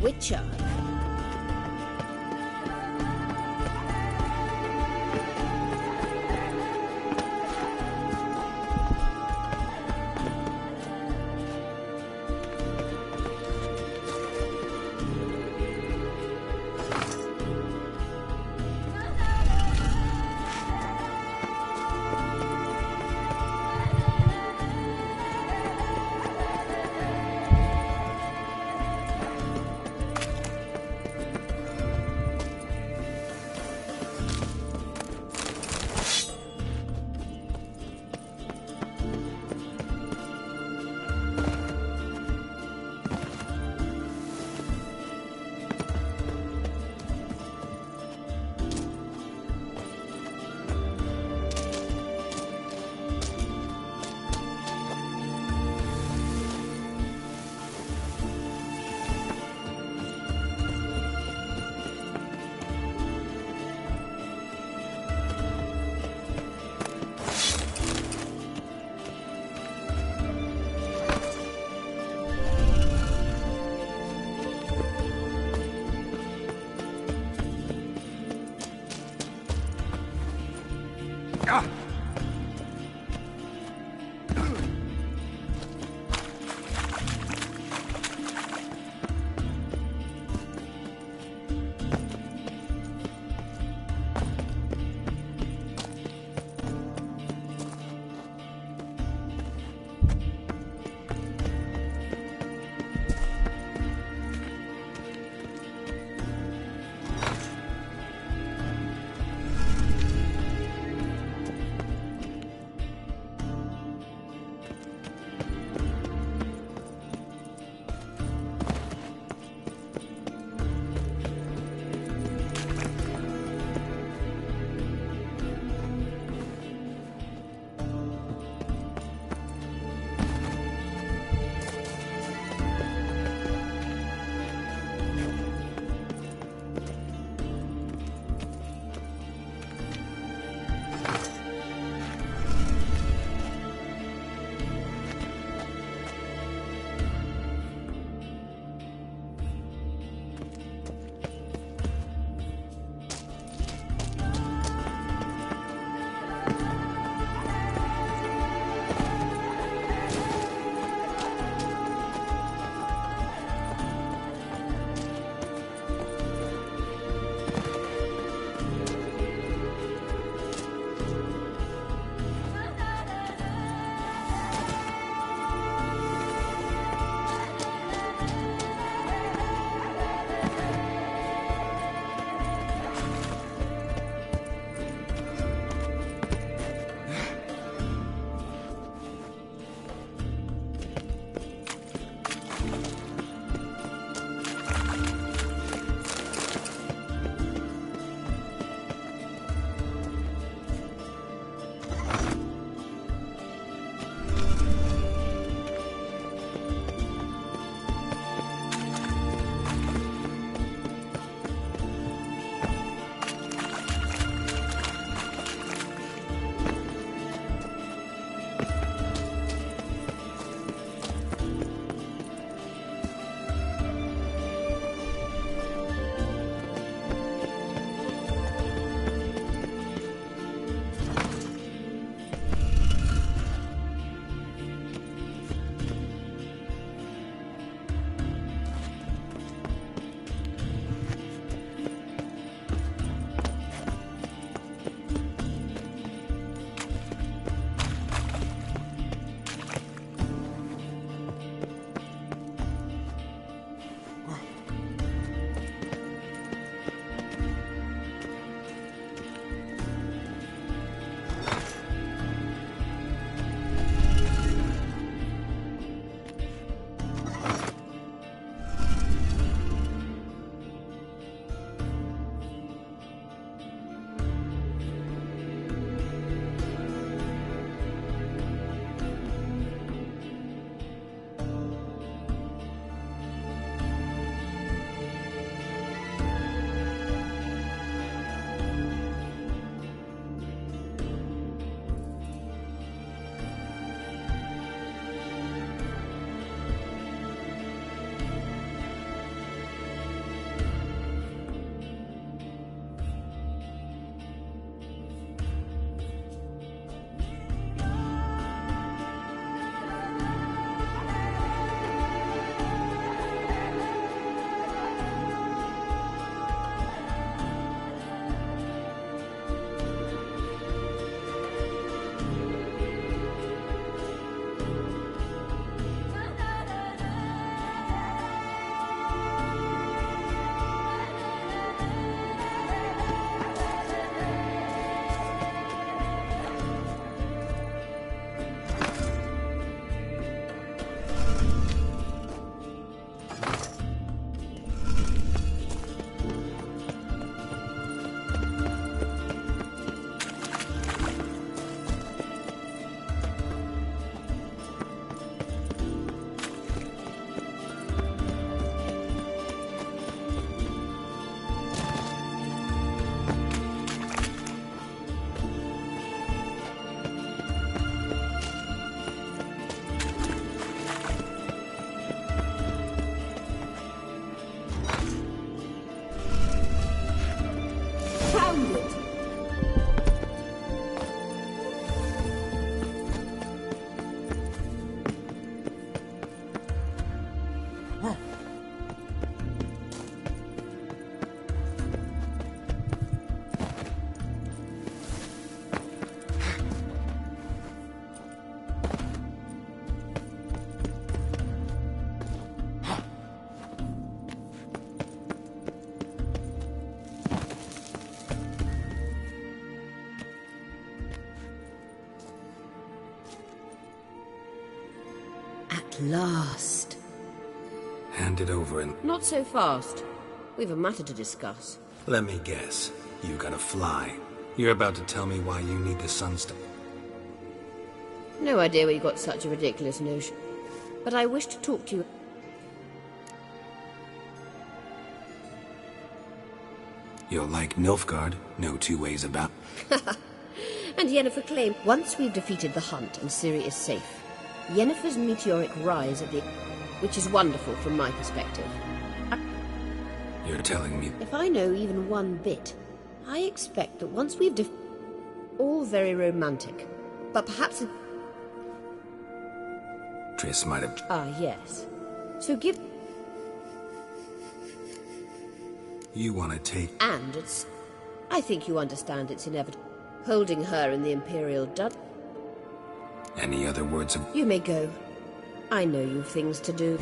Witcher. last. Hand it over and... Not so fast. We've a matter to discuss. Let me guess. You gotta fly. You're about to tell me why you need the Sunstone. No idea where you got such a ridiculous notion. But I wish to talk to you. You'll like Nilfgaard, no two ways about. And Yennefer claimed once we've defeated the Hunt and Ciri is safe. Yennefer's meteoric rise at the... which is wonderful from my perspective. You're telling me... If I know even one bit, I expect that once we've all very romantic. But perhaps... Triss might have... Ah, yes. So give... You want to take... And it's... I think you understand it's inevitable. Holding her in the Imperial Dud... Any other words of... You may go. I know you've things to do.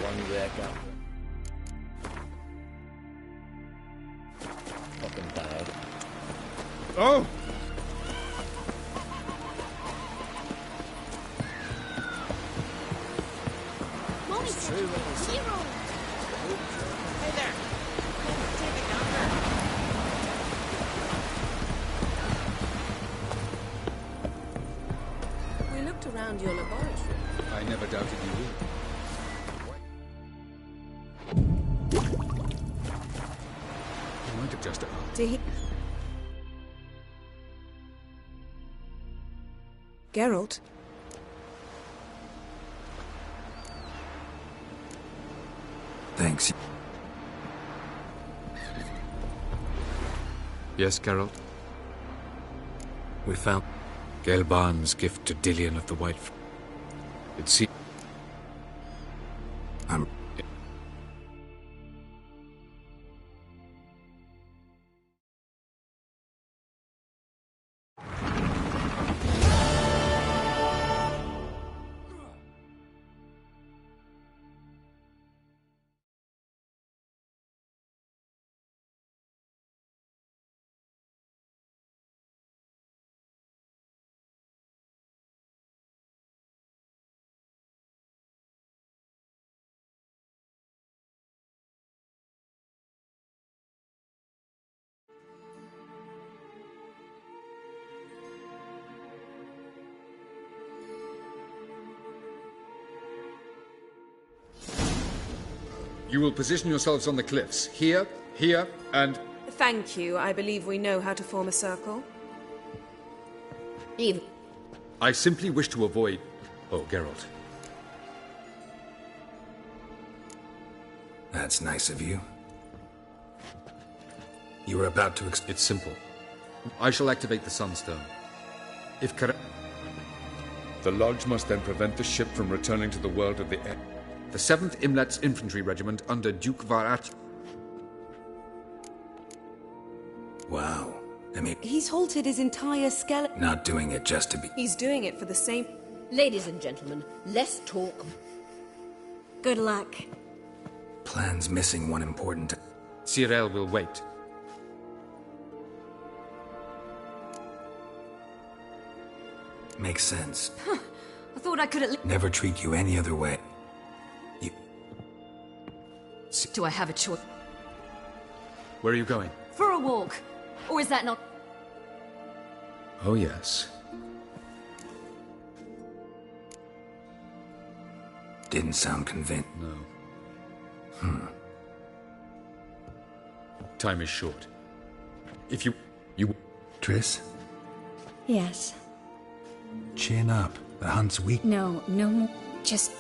One way out. Fucking bad. Oh! Mommy said you were a hero. Hey there. Take a gander. We looked around your laboratory. I never doubted you would. You might have just... Did he... Geralt? Thanks. Yes, Geralt? We found Gelban's gift to Dillion of the White... It seems... You will position yourselves on the cliffs. Here, here, and... Thank you. I believe we know how to form a circle. Eve. I simply wish to avoid... Oh, Geralt. That's nice of you. You were about to... It's simple. I shall activate the Sunstone. If the Lodge must then prevent the ship from returning to the world of the air. The 7th Imlet's Infantry Regiment under Duke Varat. Wow. I mean... He's halted his entire skeleton. Not doing it just to be... He's doing it for the same... Ladies and gentlemen, less talk. Good luck. Plan's missing one important... Cyril will wait. Makes sense. Huh. I thought I could at least... Never treat you any other way. Do I have a choice? Where are you going? For a walk. Or is that not... Oh, yes. Didn't sound convinced. No. Time is short. If you... Triss? Yes. Chin up. The hunt's weak. No more. Just...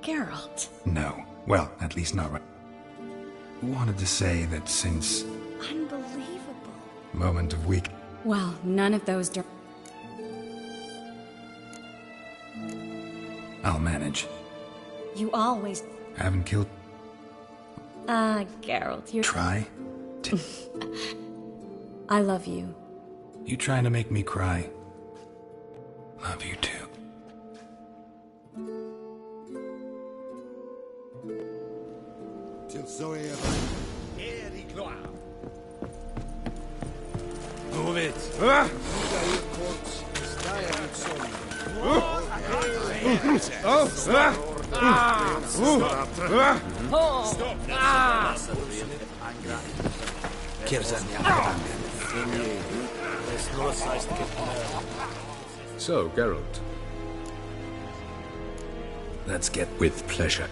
Geralt. No. Well, at least not right. Wanted to say that since... Unbelievable. Moment of weak... Well, none of those... I'll manage. You always... Haven't killed... Geralt, you're... Try? I love you. You trying to make me cry? Love you too. Move it. So, Geralt. Let's get... With pleasure.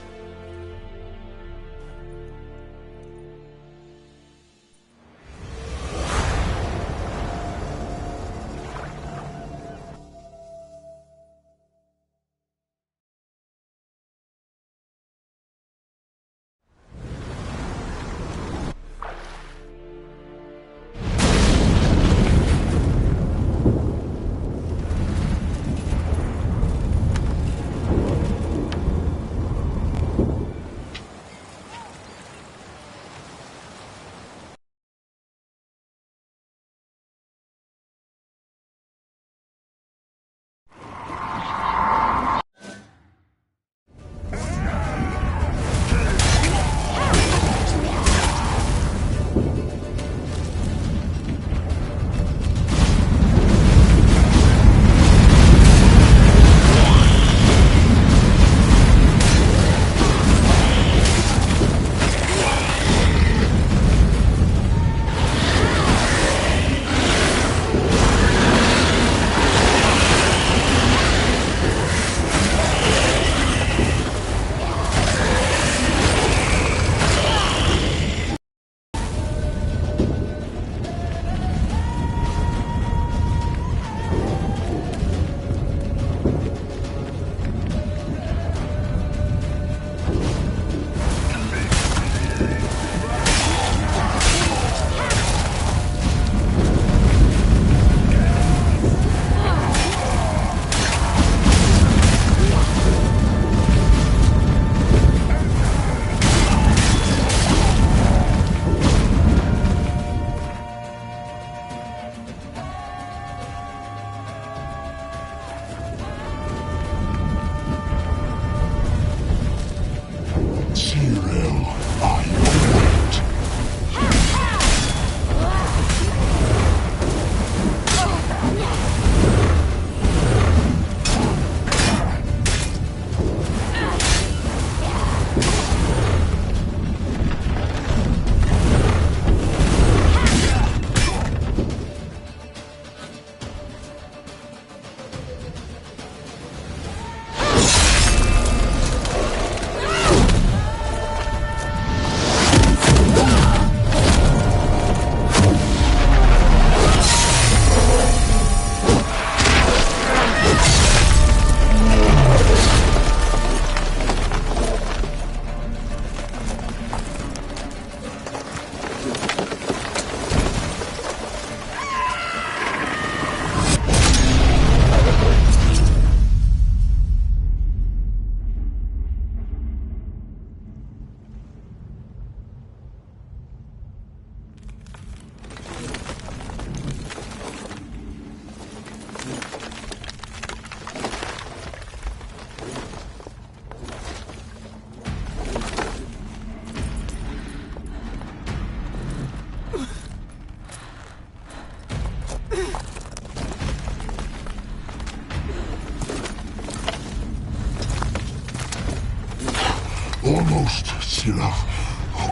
Dracula.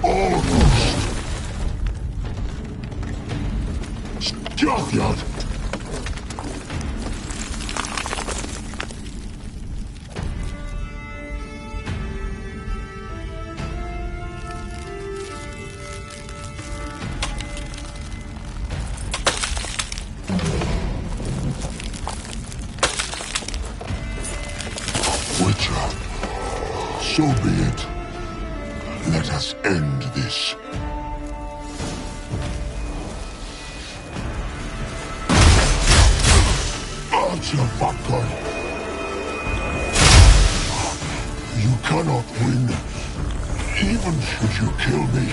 Almost. Stjärnjad. Witcher, so be it. Let us end this. Archer. You cannot win, even should you kill me.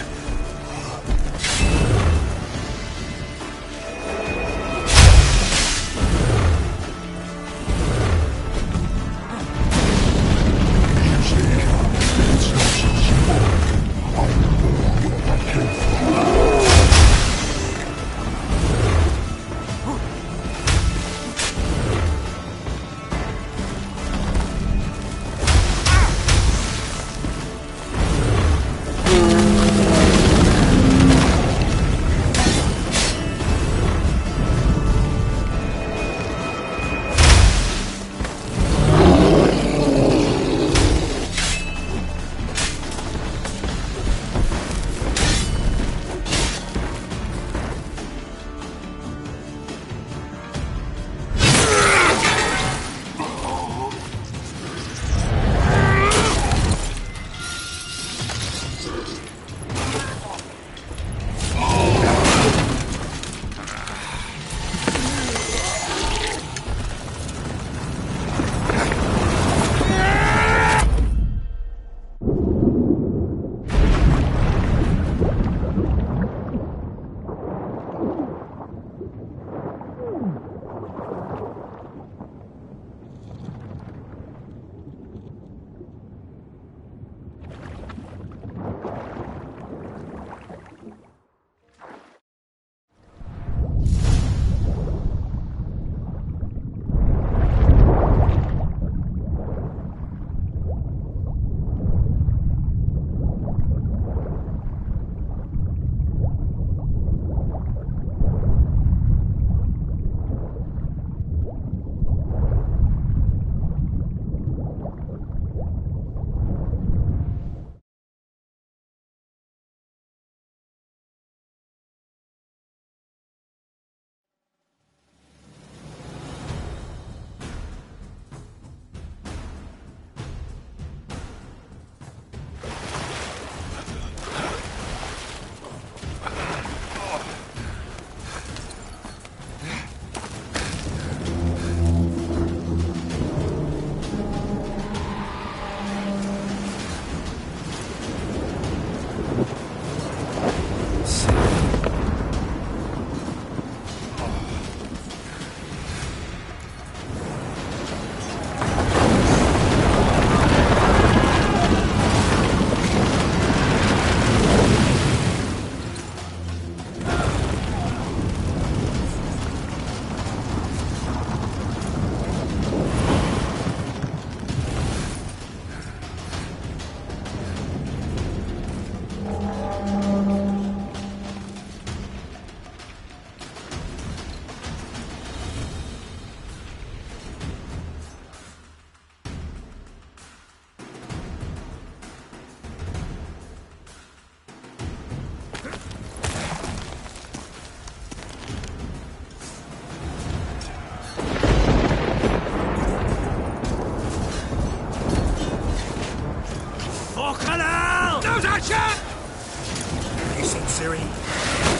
You seen Ciri?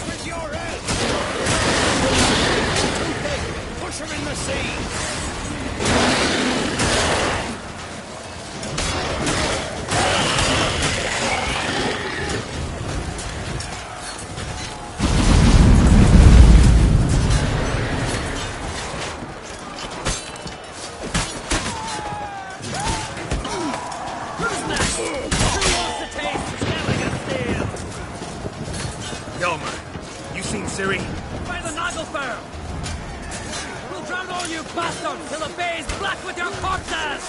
With your head! Too big! Push him in the sea! Yelmer, you seen Ciri? By the Nagelfur! We'll drown all you bastards till the bay's black with your corpses!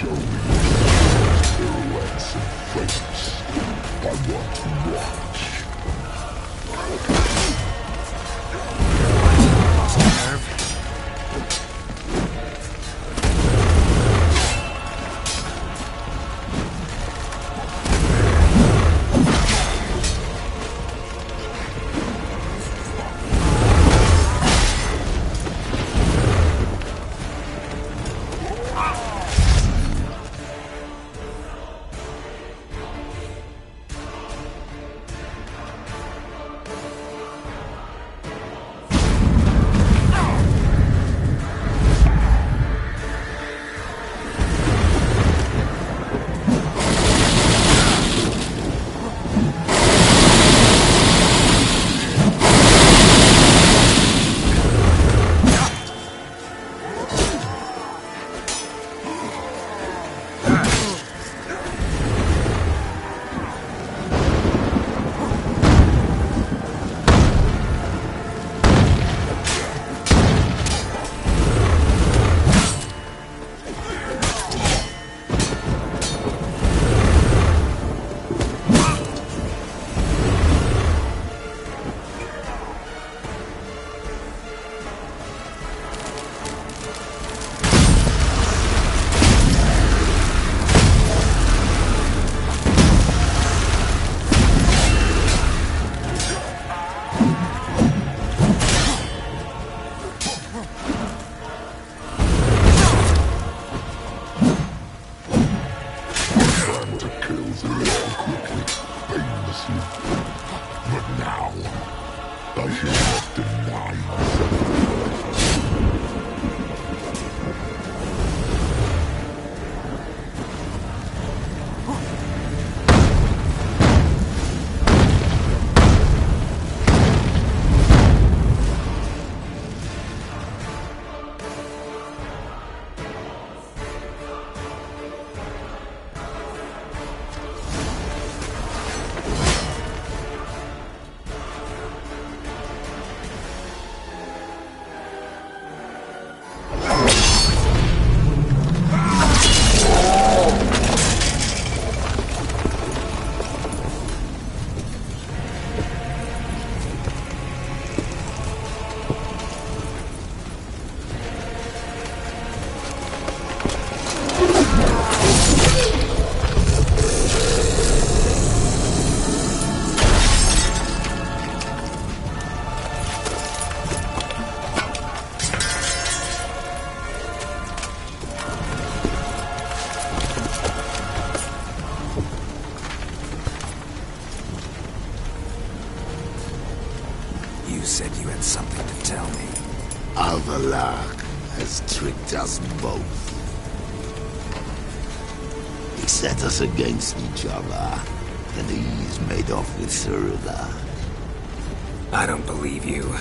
show me silhouettes and faces. I want to watch. Lost your nerve? said you had something to tell me. Avallac'h has tricked us both. He set us against each other, and he's made off with Cerida. I don't believe you.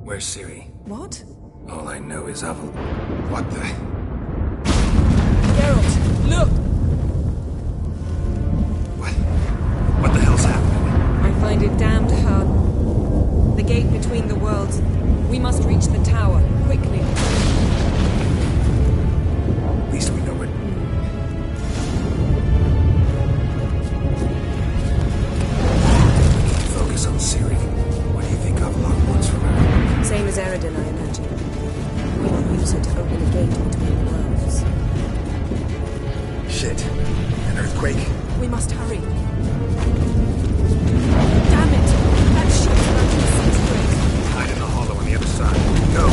Where's Ciri? What? All I know is Aval... What the... Geralt, look! What the hell's happening? I find it damned hard. The gate between the worlds. We must reach the tower, quickly. At least we know what... Focus on Ciri. What do you think Avallac'h wants from her? Same as Eredin, I imagine. We will use her to open a gate between the worlds. Shit. Quake. We must hurry. Damn it! That ship's about to seize Drake. Hide in the hollow on the other side. Go!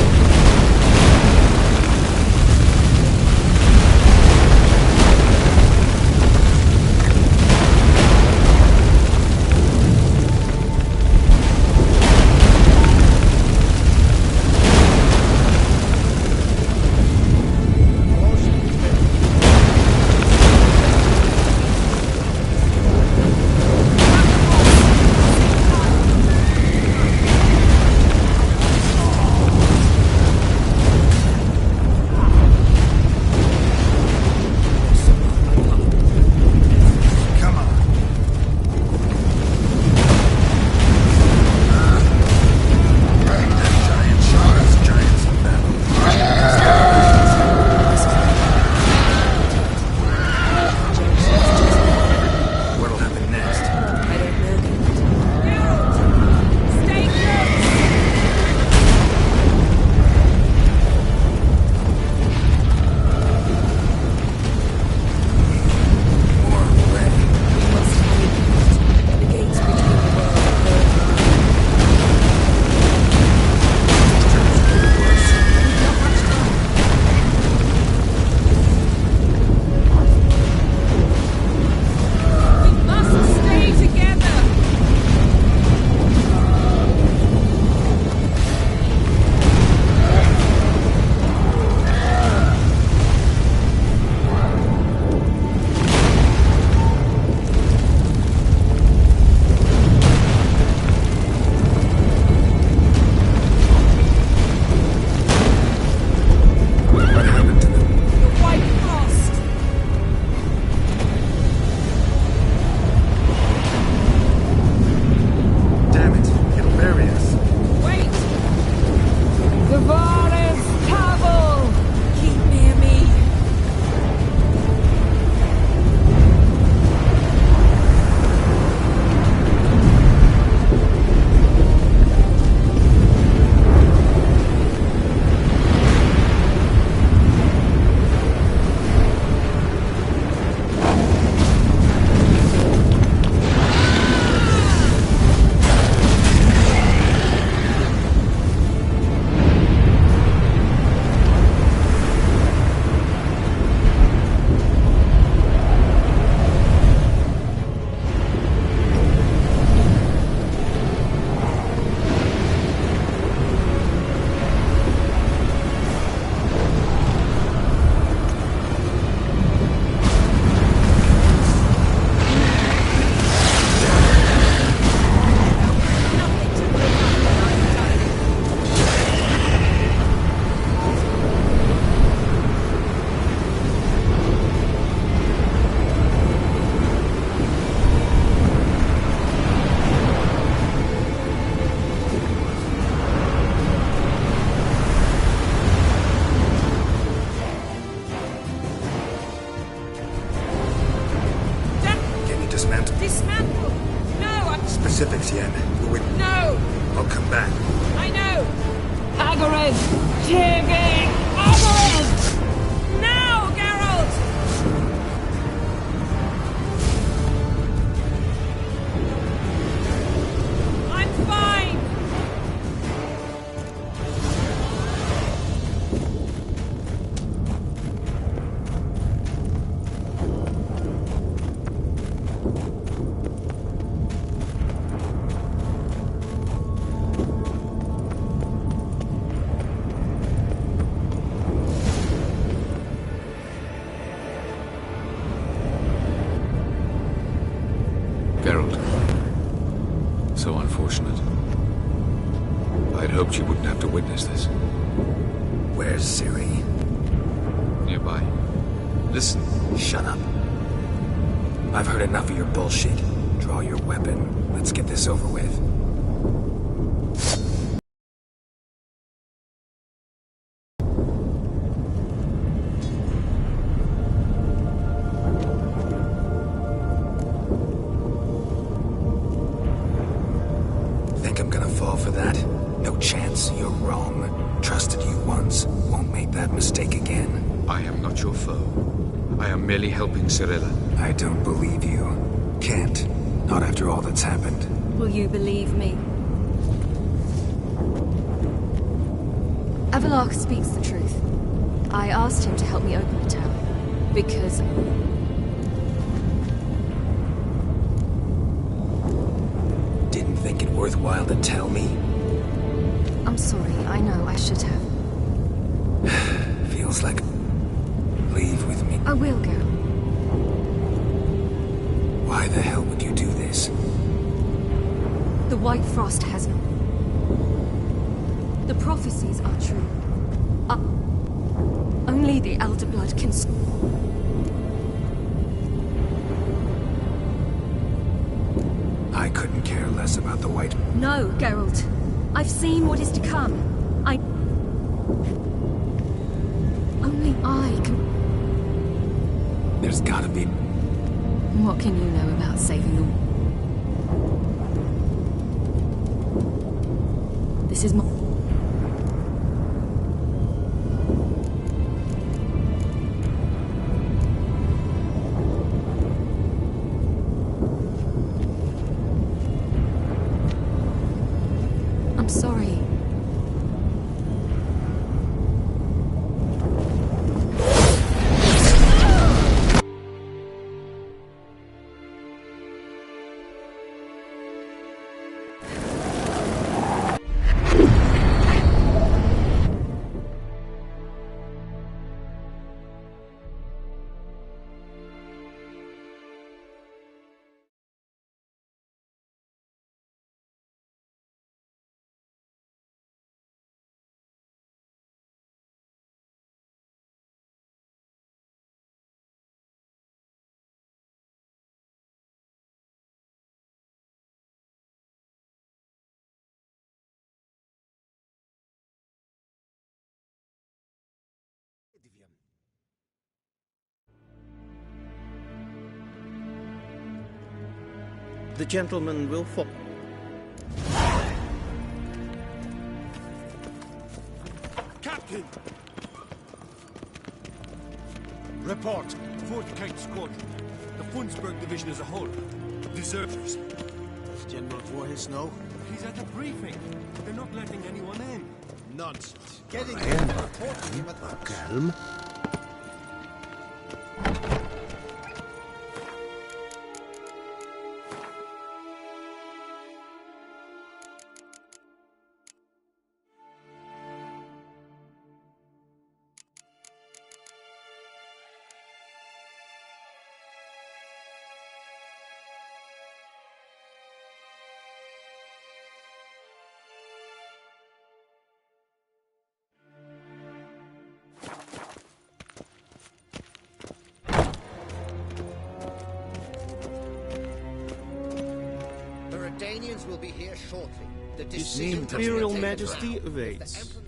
Dismantle! No, Specifics, Yen. No! I'll come back. I know! Hagrid! Tiggy! Hagrid! Now, Geralt! I'm fine! Geralt. So unfortunate. I'd hoped you wouldn't have to witness this. Where's Ciri? Nearby. Listen. Shut up. I've heard enough of your bullshit. Draw your weapon. Let's get this over with. Think I'm gonna fall for that? No chance. You're wrong. Trusted you once. Won't make that mistake again. I am not your foe. I am merely helping Cirilla. I don't believe you. Can't. Not after all that's happened. Will you believe me? Avalarch speaks the truth. I asked him to help me open the town. Because... Didn't think it worthwhile to tell me? I'm sorry, I know I should have. Feels like... Leave with me. I will go. Why the hell would you do this? The White Frost has... The prophecies are true. Only the Elder Blood can... I couldn't care less about the White... No, Geralt. I've seen what is to come. Only I can... There's gotta be... What can you know about saving the... This is my... I'm sorry. The gentleman will follow. Captain! Report. 4th Kite Squadron. The Funsberg Division as a whole. Deserters. Does General Voorhis know? He's at the briefing. They're not letting anyone in. Nonsense. Getting him and reporting him at once. Calm. Danians will be here shortly. The His decision Imperial Majesty awaits.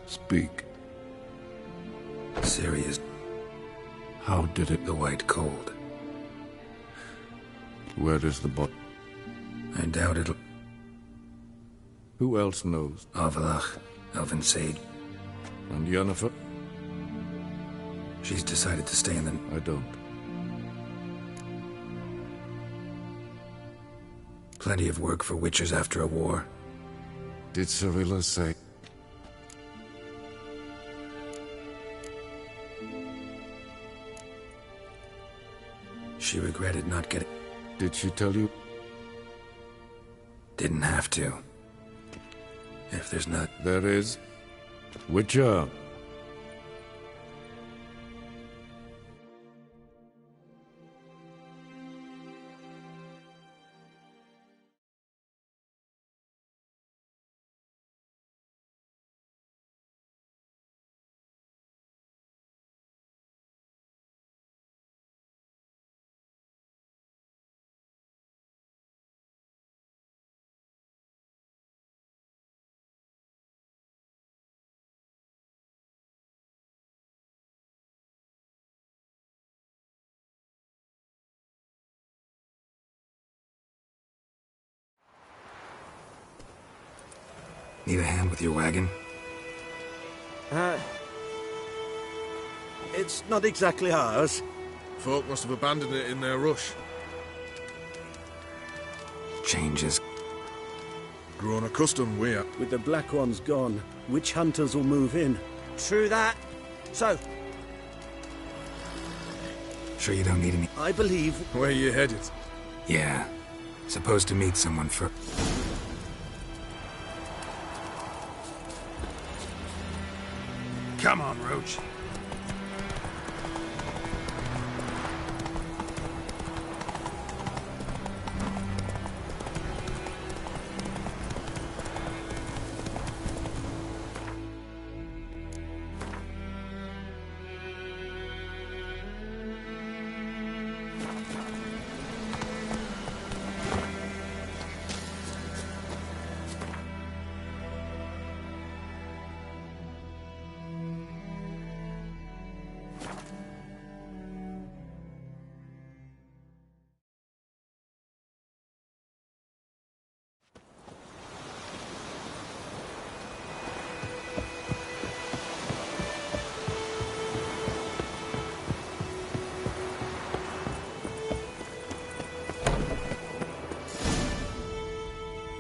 Speak. Serious. How did it... The White Cold. Where is the bot? I doubt it'll... Who else knows? Avalach, Elven Sage. And Yennefer? She's decided to stay in the... I don't. Plenty of work for witchers after a war. Did Cirilla say? She regretted not getting... Did she tell you? Didn't have to. If there's not... There is. Witcher. Need a hand with your wagon? It's not exactly ours. Folk must have abandoned it in their rush. Changes. Grown accustomed, we are. With the Black Ones gone, witch hunters will move in. True that. So, Sure you don't need any... I believe... Where you headed? Yeah. Supposed to meet someone for... Come on, Roach.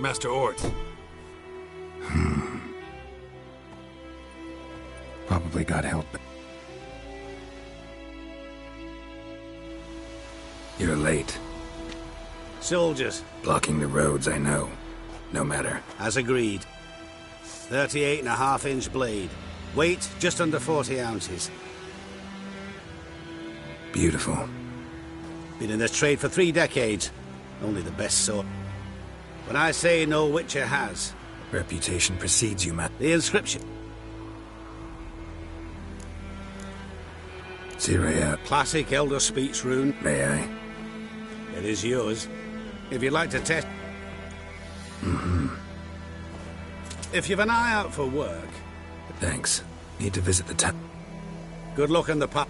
Master Ort. Probably got help. You're late. soldiers. Blocking the roads, I know. No matter. As agreed. 38.5-inch blade. Weight just under 40 ounces. Beautiful. Been in this trade for 3 decades. Only the best sort. When I say no witcher has. Reputation precedes you, man. The inscription. Syria. Classic Elder Speech rune. May I? It is yours. If you'd like to test... If you've an eye out for work... Thanks. Need to visit the town. Good luck in the pub.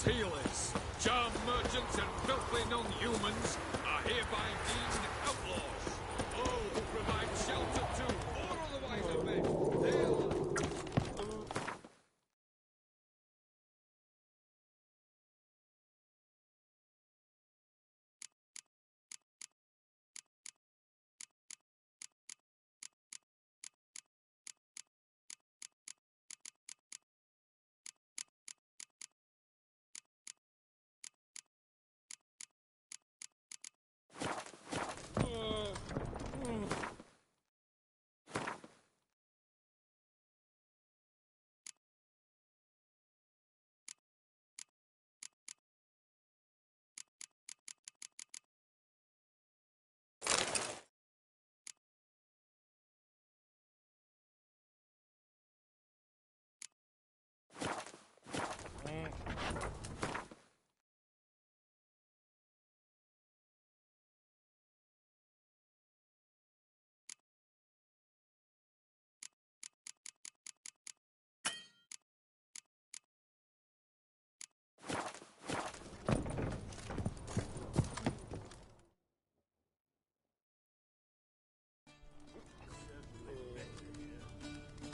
healers, charm merchants, and filthy non-humans are hereby deemed outlaws. All who provide shelter to or otherwise offend, they'll...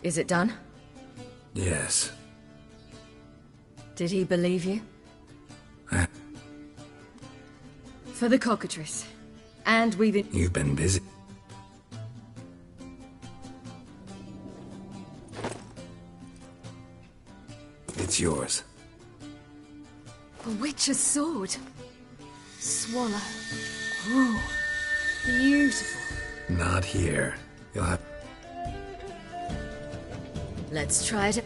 Is it done? Yes. Did he believe you? For the cockatrice. And we've been... You've been busy. It's yours. A witch's sword. Swallow. Ooh. Beautiful. Not here. You'll have... Let's try it.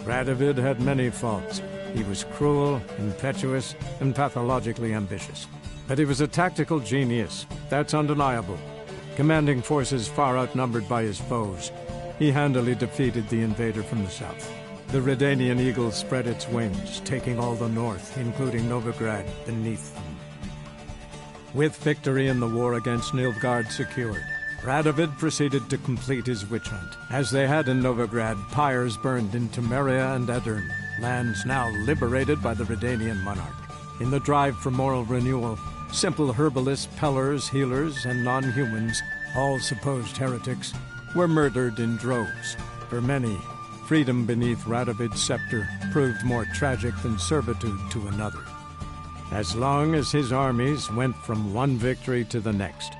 Radovid had many faults. He was cruel, impetuous, and pathologically ambitious. But he was a tactical genius. That's undeniable. Commanding forces far outnumbered by his foes, he handily defeated the invader from the south. The Redanian eagle spread its wings, taking all the north, including Novigrad, beneath them. With victory in the war against Nilfgaard secured, Radovid proceeded to complete his witch hunt. As they had in Novigrad, pyres burned in Temeria and Aedirn, lands now liberated by the Redanian monarch. In the drive for moral renewal, simple herbalists, pellers, healers, and non-humans, all supposed heretics, were murdered in droves. For many, freedom beneath Radovid's scepter proved more tragic than servitude to another. As long as his armies went from one victory to the next,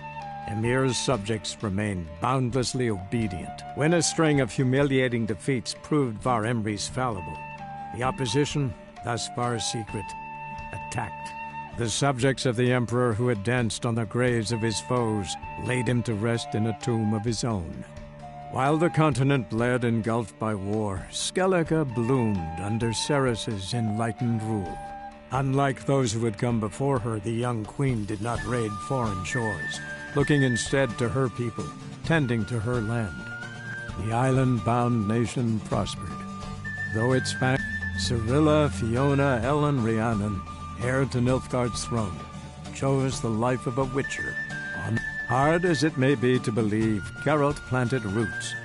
Emir's subjects remained boundlessly obedient. When a string of humiliating defeats proved Var Emreis fallible, the opposition, thus far secret, attacked. The subjects of the Emperor who had danced on the graves of his foes laid him to rest in a tomb of his own. While the continent bled engulfed by war, Skellige bloomed under Ceres's enlightened rule. Unlike those who had come before her, the young queen did not raid foreign shores, looking instead to her people, tending to her land. The island-bound nation prospered, though its Cirilla, Fiona, Ellen, Rhiannon, heir to Nilfgaard's throne, chose the life of a witcher. Hard as it may be to believe, Geralt planted roots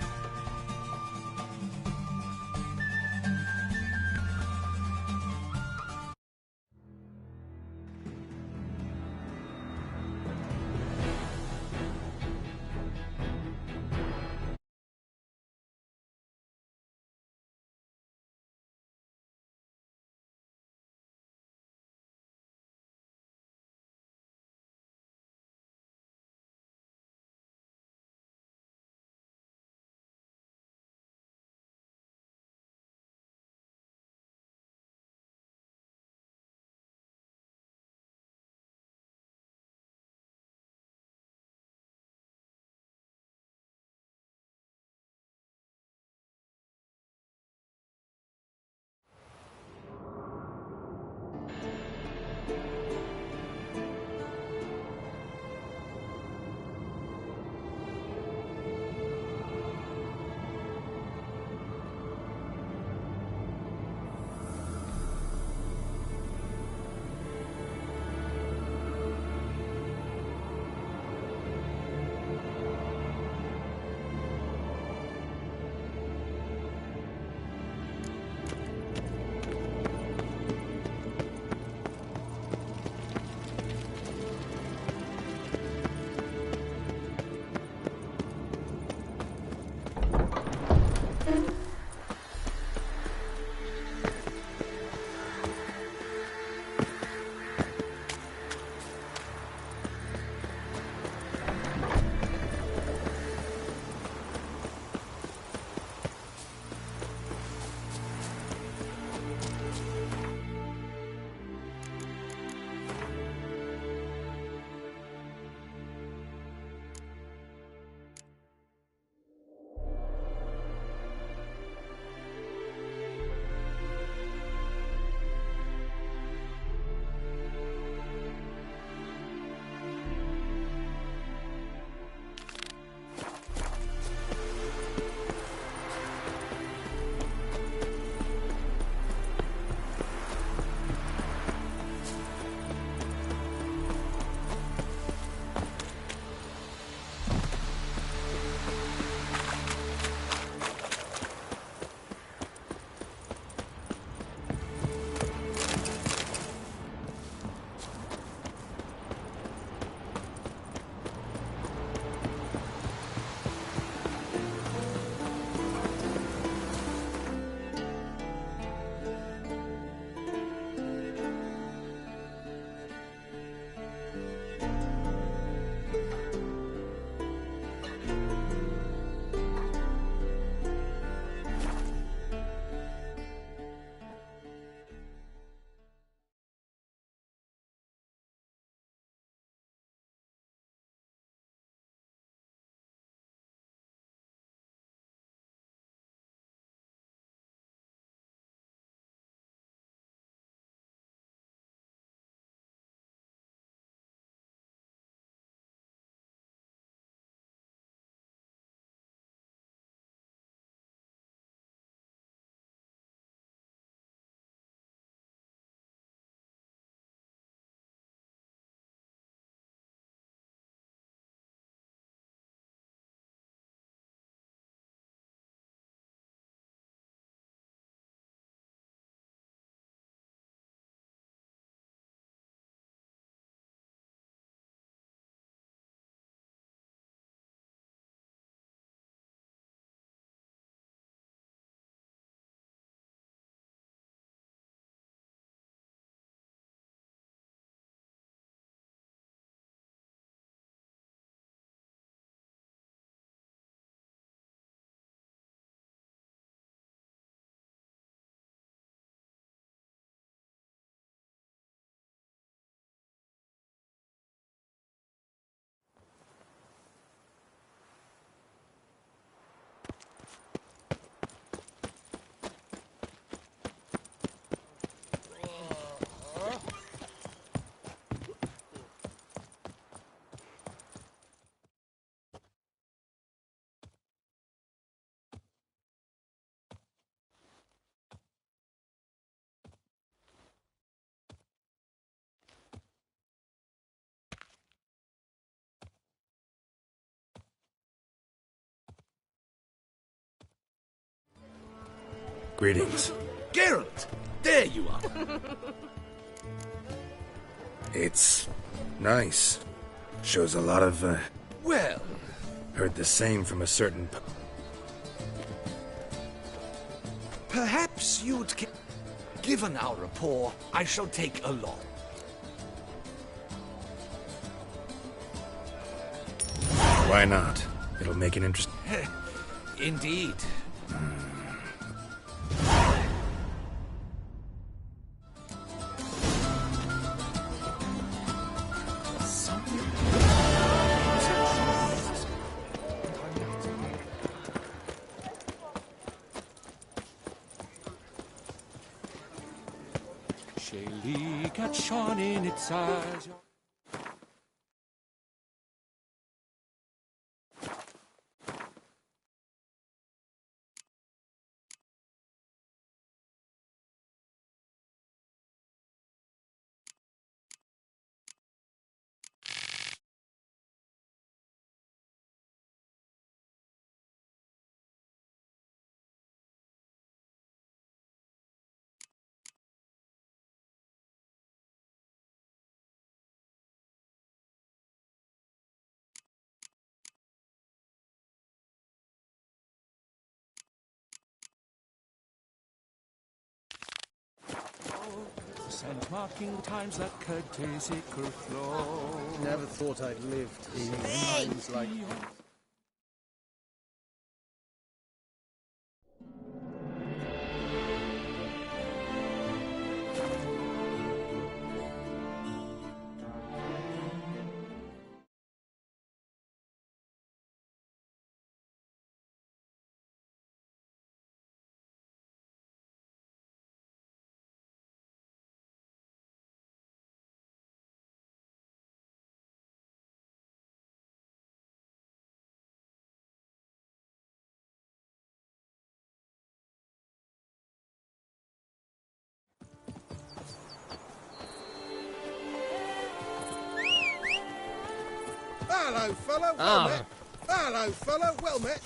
Greetings. Geralt! There you are! It's nice. Shows a lot of, Well... Heard the same from a certain... Perhaps you'd... Given our rapport, I shall take a lot. Why not? It'll make it interesting. Indeed. Shaylee got shone in its eyes. And marking times that courtesy could flow. Never thought I'd live to see times like... Hello, fellow. Well met. Hello, fellow. Well met.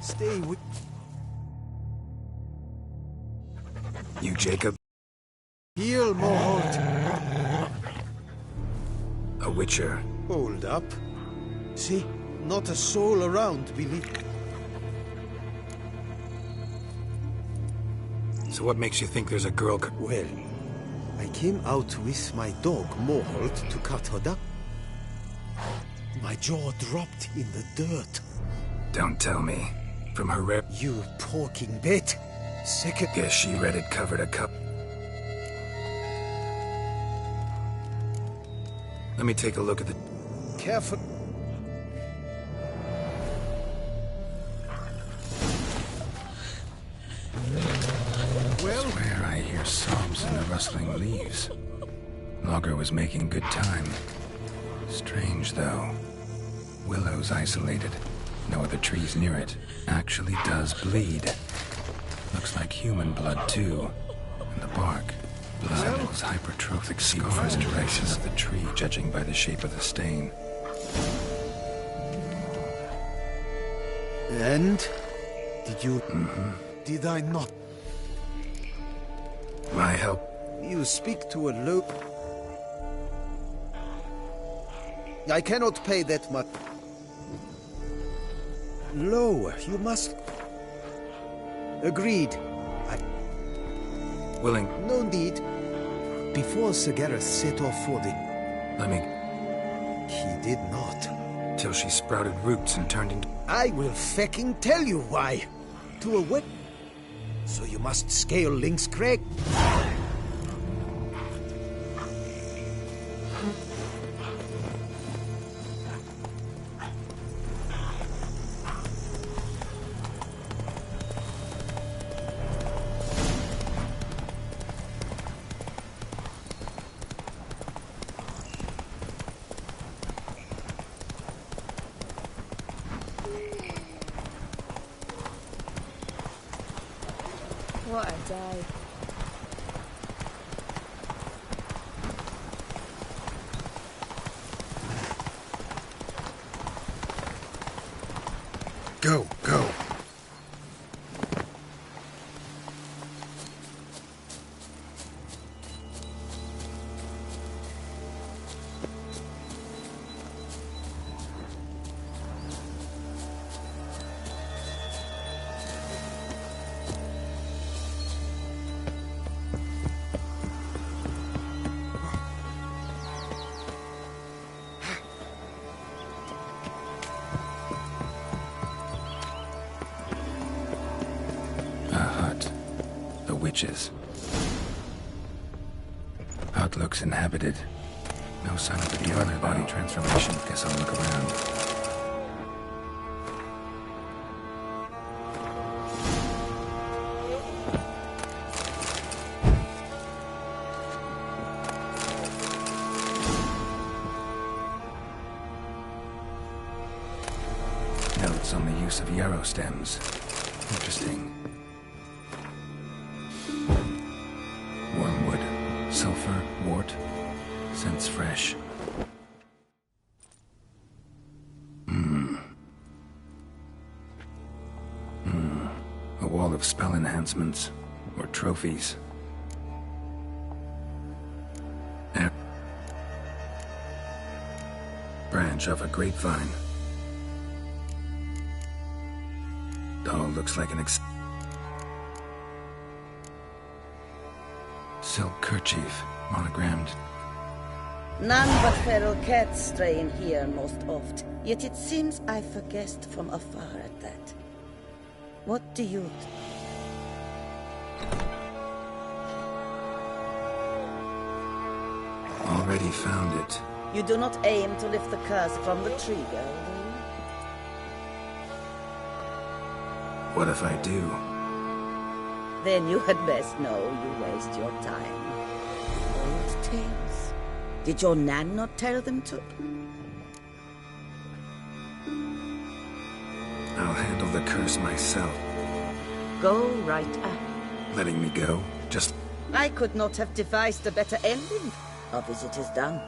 Stay with... You, Jacob? Heal, Moholt. A witcher. Hold up. See? Not a soul around, believe. So what makes you think there's a girl... Well, I came out with my dog, Moholt, to cut her down. My jaw dropped in the dirt. Don't tell me. From her You porking bit. Second... Guess she read it cover to cup. Let me take a look at the... Careful. Well... I swear I hear sobs in the rustling leaves. Logger was making good time. Strange, though. Willow's isolated. No other trees near it. Actually does bleed. Looks like human blood, too. And the bark. Blood is hypertrophic scars in directions of the tree, judging by the shape of the stain. And? Did you... Did I not? My help? You speak to a low... I cannot pay that much. Lower, you must... Agreed. Willing. No need. Before Sargeras set off for the... Let me... He did not. Till she sprouted roots and turned into... I will fecking tell you why. To a wet... So you must scale Link's Crag. What a day. Go, go. Witches. Hut looks inhabited. No sign of the other body transformation. Guess I'll look around. Notes on the use of yarrow stems. Interesting. Wormwood, sulfur, wart, scents fresh. A wall of spell enhancements, or trophies. Branch of a grapevine. Doll looks like an silk kerchief, monogrammed. None but feral cats stray in here most oft, yet it seems I've guessed from afar at that. What do you... Already found it. You do not aim to lift the curse from the tree, girl, do you? What if I do? Then you had best know you waste your time. Old tales. Did your Nan not tell them to? I'll handle the curse myself. Go right ahead. Letting me go? Just... I could not have devised a better ending. Our visit is done.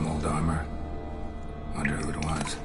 some old armor. Wonder who it was.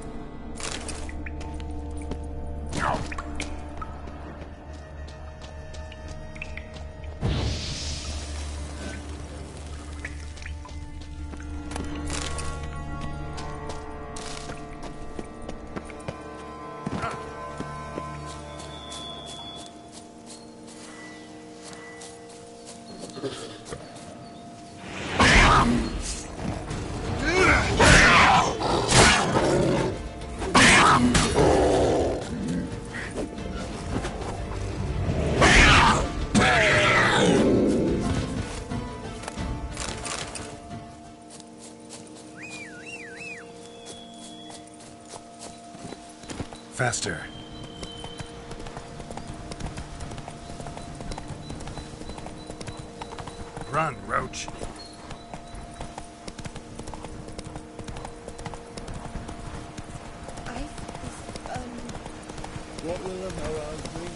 Faster. Run, Roach. What will the morrows bring?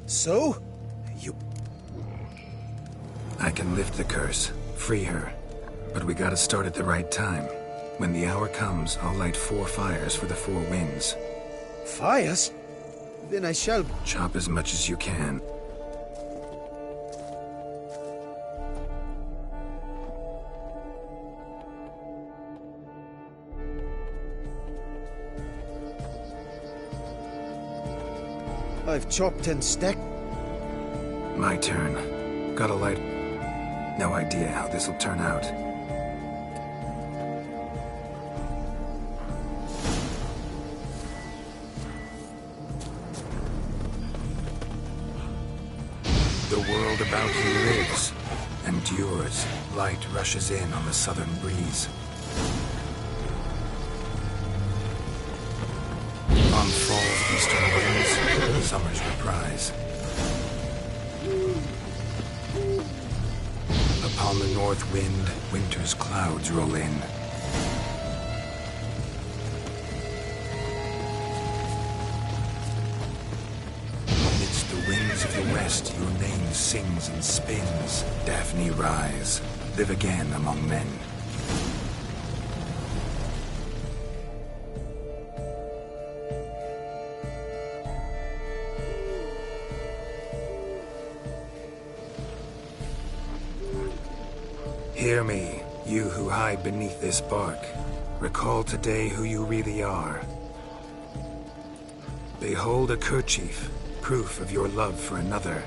So? I can lift the curse, free her. But we gotta start at the right time. When the hour comes, I'll light 4 fires for the 4 winds. Fires? Then I shall... Chop as much as you can. I've chopped and stacked. My turn. Gotta light... No idea how this'll turn out. The world about you lives, endures. Light rushes in on the southern breeze. On fall's eastern winds, summer's reprise. Upon the north wind, winter's clouds roll in. Amidst the winds of the west, your name sings and spins. Daphne, rise, live again among men. Hear me, you who hide beneath this bark. Recall today who you really are. Behold a kerchief, proof of your love for another.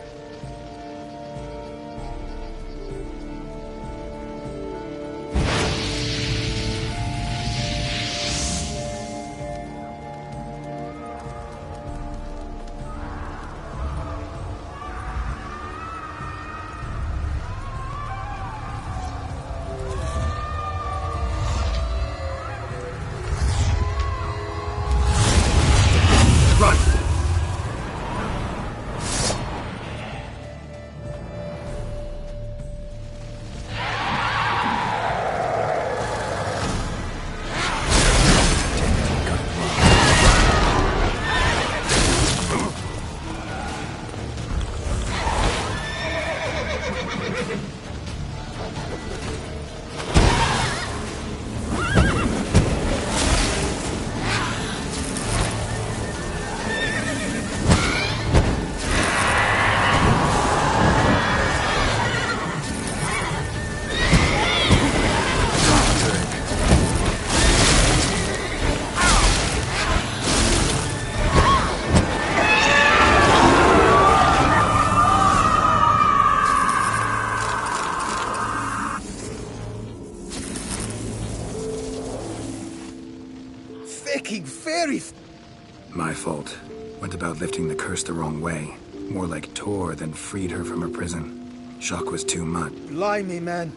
My fault. Went about lifting the curse the wrong way. More like tore than freed her from her prison. Shock was too much. Blimey, man.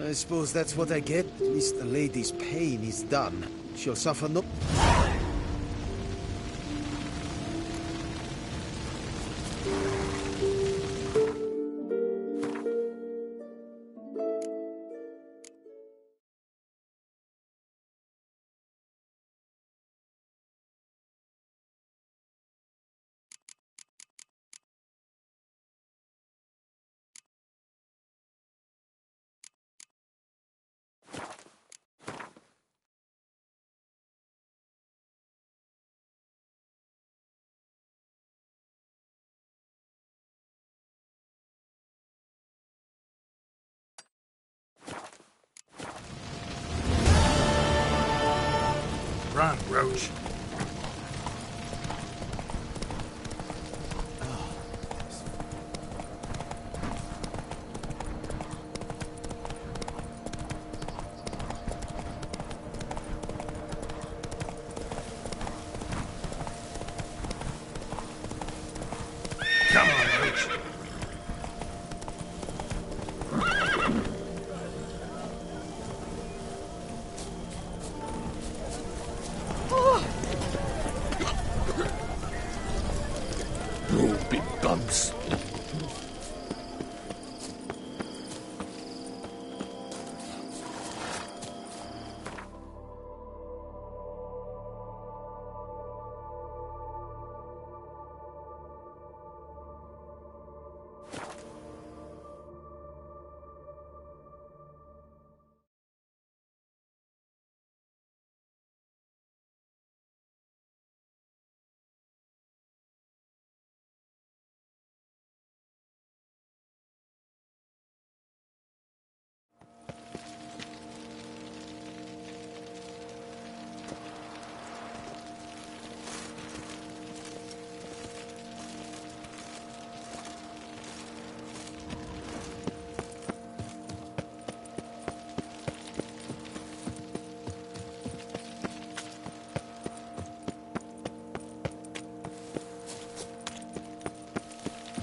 I suppose that's what I get. At least the lady's pain is done. She'll suffer no... Ouch. Come on, Roach. You big bugs.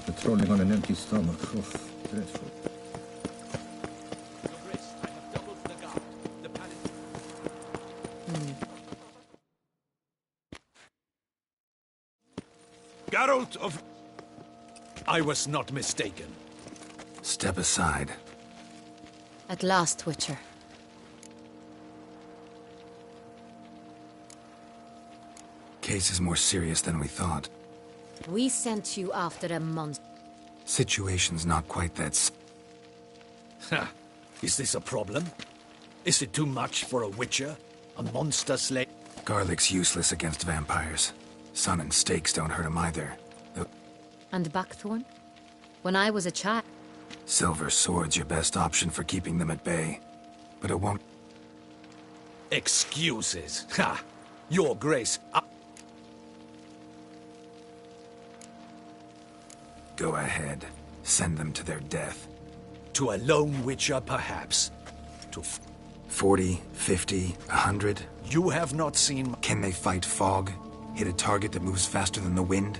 Patrolling on an empty stomach. Oh, dreadful. Geralt of... I was not mistaken. Step aside. At last, Witcher. Case is more serious than we thought. We sent you after a monster. Situation's not quite that Ha! Is this a problem? Is it too much for a witcher? A monster slay? Garlic's useless against vampires. Sun and stakes don't hurt him either. And Buckthorn? When I was a child... Silver sword's your best option for keeping them at bay. But it won't... Excuses. Ha! Your Grace, Go ahead. Send them to their death. To a lone witcher, perhaps. To 40, 50, 100? You have not seen... Can they fight fog? Hit a target that moves faster than the wind?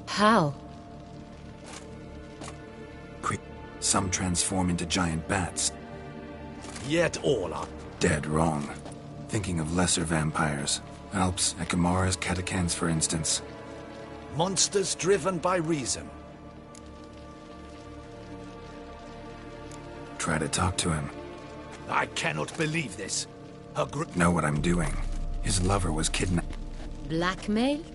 How? Some transform into giant bats. Yet all are... Dead wrong. Thinking of lesser vampires. Alps, Ekamaras, Catacans, for instance. Monsters driven by reason. Try to talk to him. I cannot believe this. Know what I'm doing. His lover was kidnapped. Blackmailed?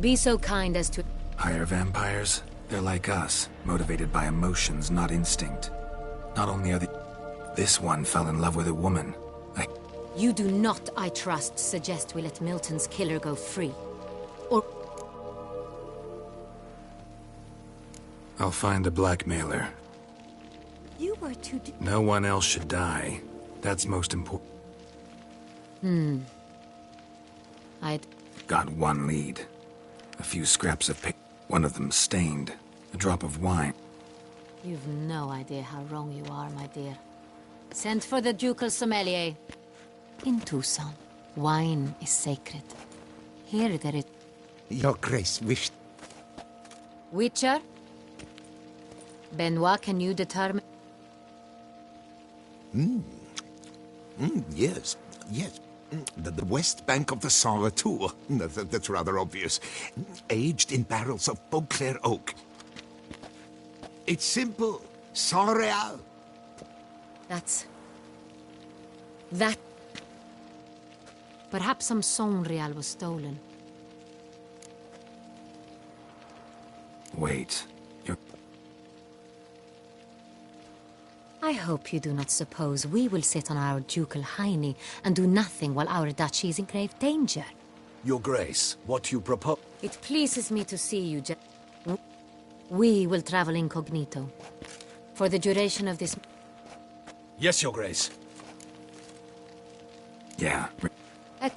Be so kind as to... Higher vampires? They're like us, motivated by emotions, not instinct. Not only are they... This one fell in love with a woman. You do not, I trust, suggest we let Milton's killer go free. Or... I'll find the blackmailer. You were too... No one else should die. That's most important. I'd... Got one lead. A few scraps of paper. One of them stained. A drop of wine. You've no idea how wrong you are, my dear. Send for the ducal sommelier. In Tucson, wine is sacred. Here there is... Your Grace wished... Witcher? Benoit, can you determine... Yes. The west bank of the Sarre too. That's rather obvious. Aged in barrels of Beauclair oak. It's simple. Saint-Réal. That... Perhaps some Saint-Réal was stolen. Wait. I hope you do not suppose we will sit on our ducal hiney and do nothing while our duchy is in grave danger. Your Grace, what you propose... It pleases me to see you, We will travel incognito. For the duration of this... Yes, Your Grace. Yeah. A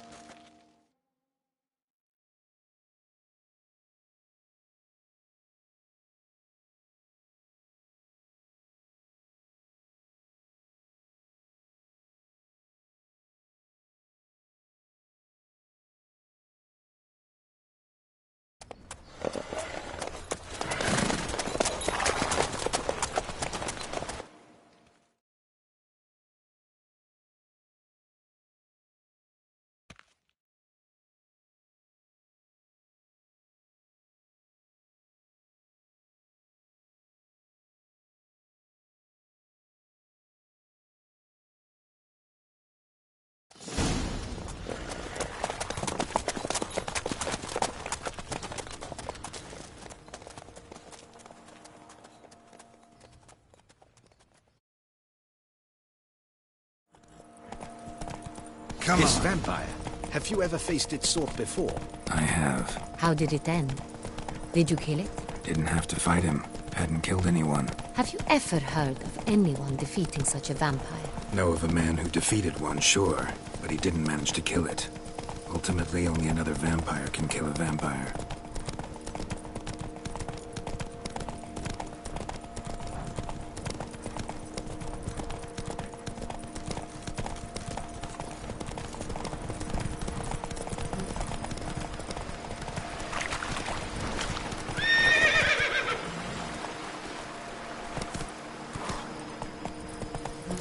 Come This on. vampire. Have you ever faced its sort before? I have. How did it end? Did you kill it? Didn't have to fight him. Hadn't killed anyone. Have you ever heard of anyone defeating such a vampire? Know of a man who defeated one, sure, but he didn't manage to kill it. Ultimately, only another vampire can kill a vampire.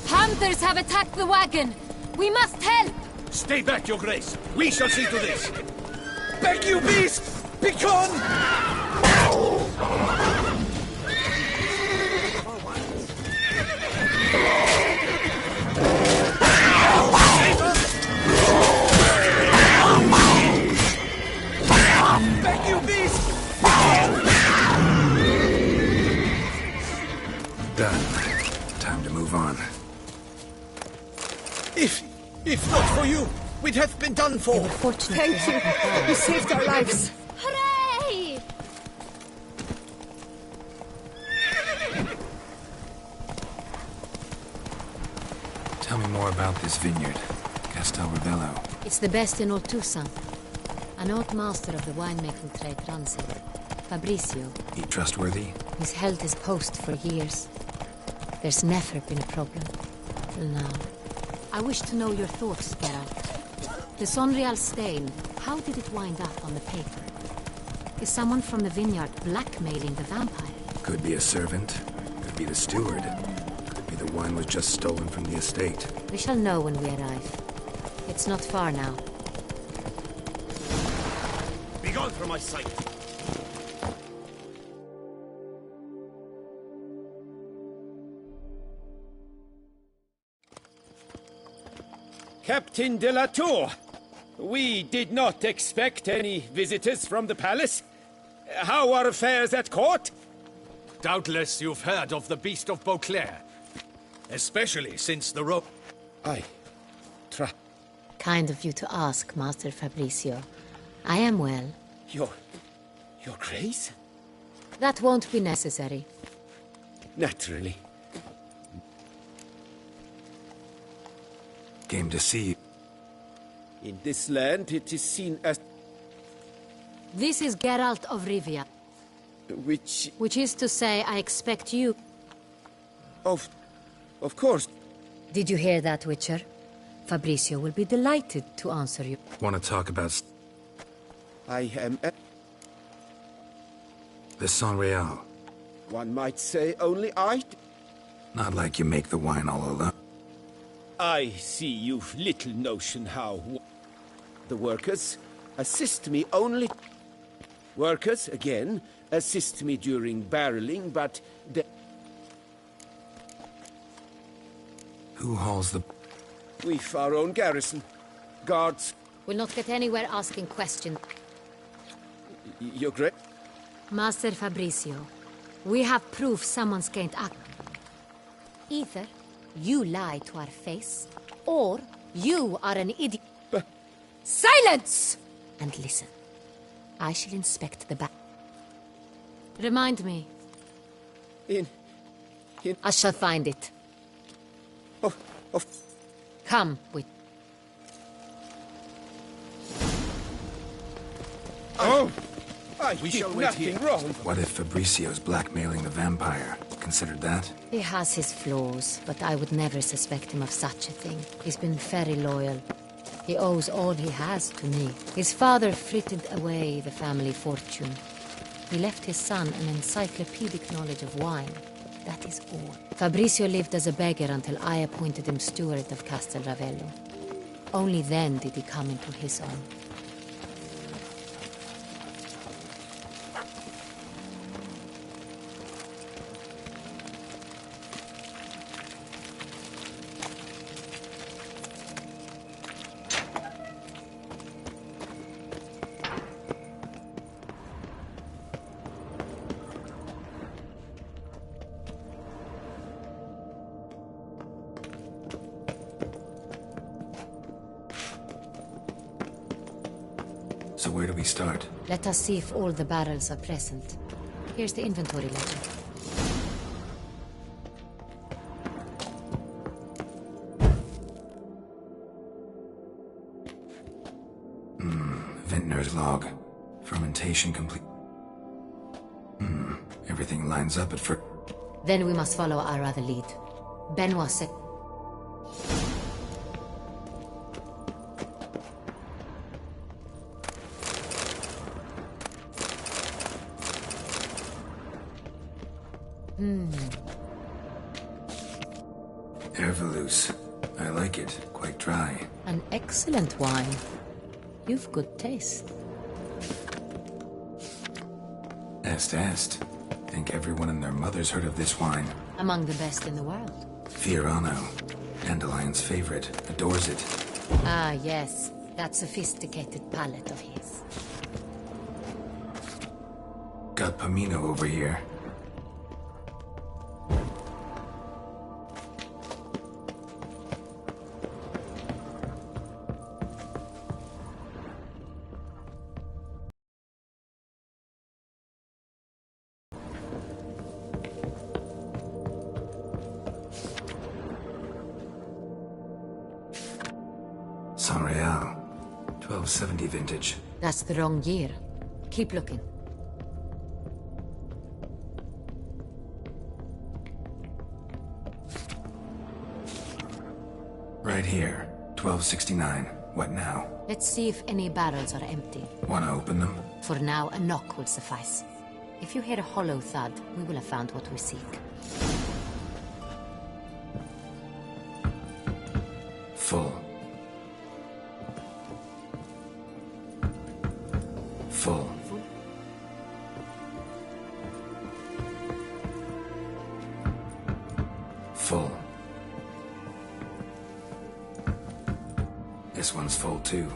Hunters have attacked the wagon! We must help! Stay back, Your Grace. We shall see to this. Back, you beast! Be gone! Back, you beast! Done. Time to move on. If not for you, we'd have been done for. Thank you. You saved our lives. Hooray! Tell me more about this vineyard. Castel Ravello. It's the best in all Tucson. An old master of the winemaking trade runs it. Fabricio. He trustworthy? He's held his post for years. There's never been a problem. Till now. I wish to know your thoughts, Geralt. The Sonreal stain, how did it wind up on the paper? Is someone from the vineyard blackmailing the vampire? Could be a servant. Could be the steward. Could be the wine was just stolen from the estate. We shall know when we arrive. It's not far now. Be gone from my sight. Captain de la Tour, we did not expect any visitors from the palace. How are affairs at court? Doubtless you've heard of the Beast of Beauclair. Especially since the rope... Kind of you to ask, Master Fabricio. I am well. Your Grace? That won't be necessary. Naturally. Came to see you. In this land, it is seen as... This is Geralt of Rivia. Which... Which is to say, I expect you... Of course. Did you hear that, Witcher? Fabricio will be delighted to answer you. Want to talk about... I am... the Sonreal. One might say only I... Not like you make the wine all alone. I see you've little notion how... The workers assist me only... Workers, again, assist me during barreling, but... Who hauls the... We've our own garrison. Guards... We'll not get anywhere asking questions. Your Grace? Master Fabricio, we have proof someone's gained access. Either you lie to our face, or you are an idiot. Silence! And listen. I shall inspect the back. Remind me. I shall find it. Come with... We shall wait here. Wrong. What if Fabricio's blackmailing the vampire? Considered that? He has his flaws, but I would never suspect him of such a thing. He's been very loyal. He owes all he has to me. His father frittered away the family fortune. He left his son an encyclopedic knowledge of wine. That is all. Fabricio lived as a beggar until I appointed him steward of Castel Ravello. Only then did he come into his own. where do we start? Let us see if all the barrels are present. Here's the inventory ledger. Vintner's log. Fermentation complete. Everything lines up at first. Then we must follow our other lead. Benoit said... Herveloos. I like it. Quite dry. An excellent wine. You've good taste. Est. Think everyone and their mother's heard of this wine. Among the best in the world. Fiorano. Dandelion's favorite. Adores it. Ah, yes. That sophisticated palate of his. Got Pomino over here. Saint-Réal. 1270 vintage. That's the wrong year. Keep looking. Right here. 1269. What now? Let's see if any barrels are empty. Wanna open them? For now, a knock will suffice. If you hear a hollow thud, we will have found what we seek. Full. Full. Full. This one's full too.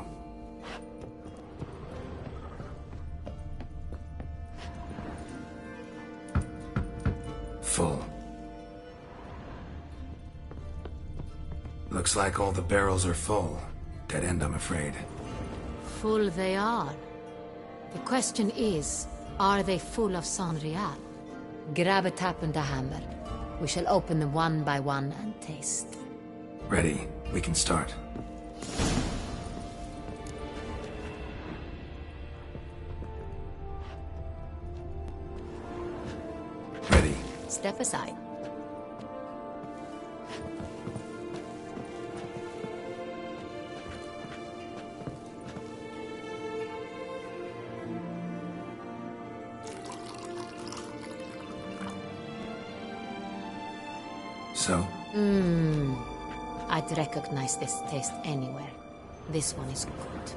Full. Looks like all the barrels are full. Dead end, I'm afraid. Full they are. The question is, are they full of Saint-Réal? Grab a tap and a hammer. We shall open them one by one and taste. Ready. We can start. Ready. Step aside. So? I'd recognize this taste anywhere. This one is good.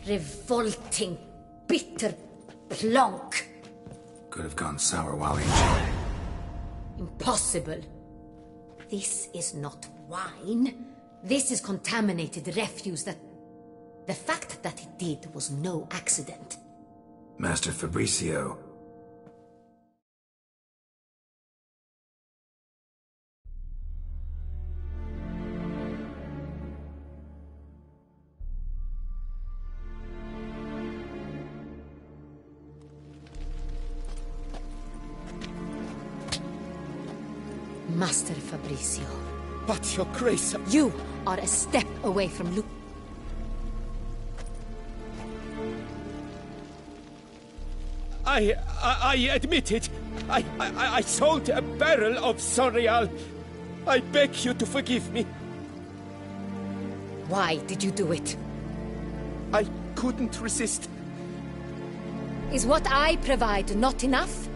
Revolting, bitter plonk. Could have gone sour while aging. Impossible. This is not wine. This is contaminated refuse that... The fact that it did was no accident. Master Fabricio. Master Fabricio. But your grace... You are a step away from Luke. I admit it. I sold a barrel of Saint-Réal. I beg you to forgive me. Why did you do it? I couldn't resist. Is what I provide not enough?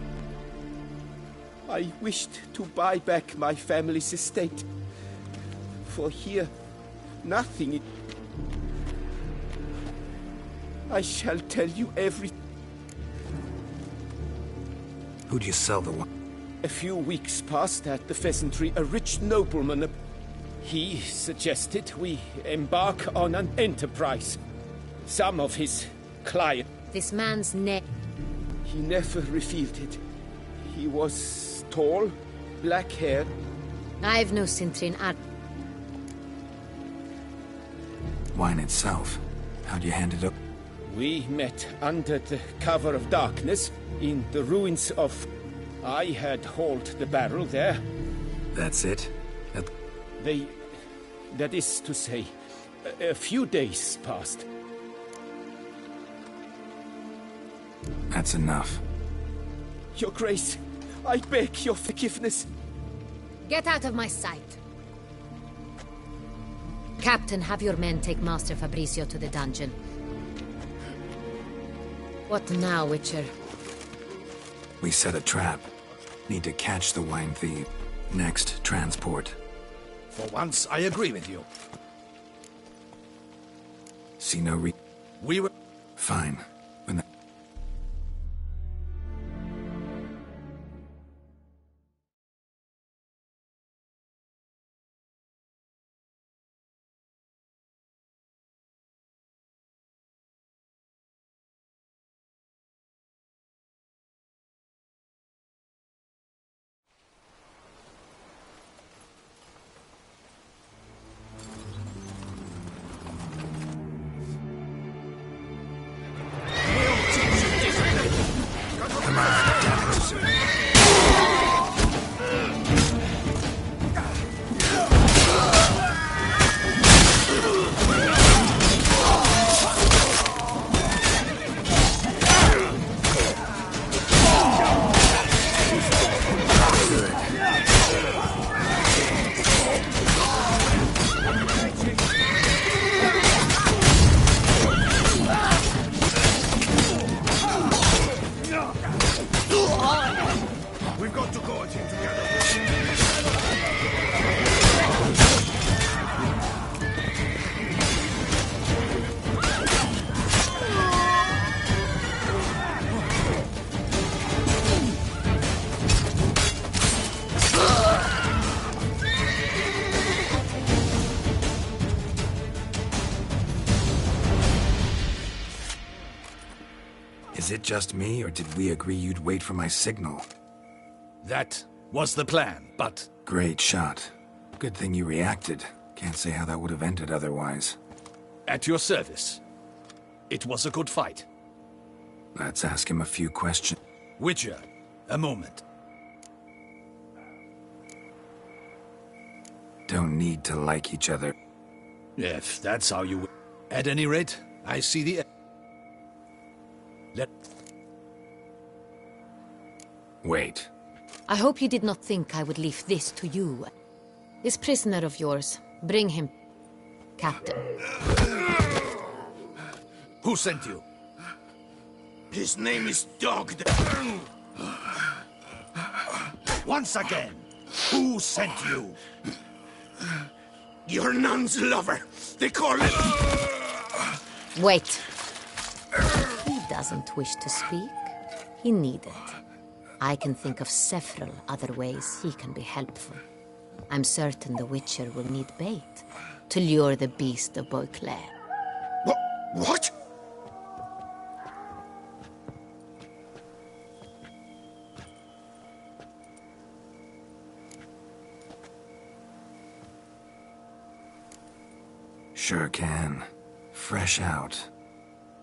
I wished to buy back my family's estate. For here, nothing. I shall tell you everything. Who'd you sell the wine? A few weeks past at the Pheasantry, a rich nobleman. He suggested we embark on an enterprise. Some of his clients. This man's name. He never revealed it. He was tall, black-haired. I've no Sintrin Art. Wine itself. How'd you hand it up? We met under the cover of darkness in the ruins of... I had hauled the barrel there. That's it? That is to say, a few days passed. That's enough. Your Grace, I beg your forgiveness. Get out of my sight. Captain, have your men take Master Fabrizio to the dungeon. What now, Witcher? We set a trap. Need to catch the wine thief. Next, transport. For once, I agree with you. See no We were... Fine. When the... Is it just me, or did we agree you'd wait for my signal? That was the plan, but... Great shot. Good thing you reacted. Can't say how that would have ended otherwise. At your service. It was a good fight. Let's ask him a few questions. Witcher, a moment. Don't need to like each other. If that's how you... At any rate, I see the... Wait. I hope you did not think I would leave this to you. This prisoner of yours, bring him. Captain. Who sent you? His name is Dog. Once again, who sent you? Your nun's lover. They call it... Wait. He doesn't wish to speak. He needed. I can think of several other ways he can be helpful. I'm certain the Witcher will need bait to lure the beast of Beauclair. What? Sure can. Fresh out.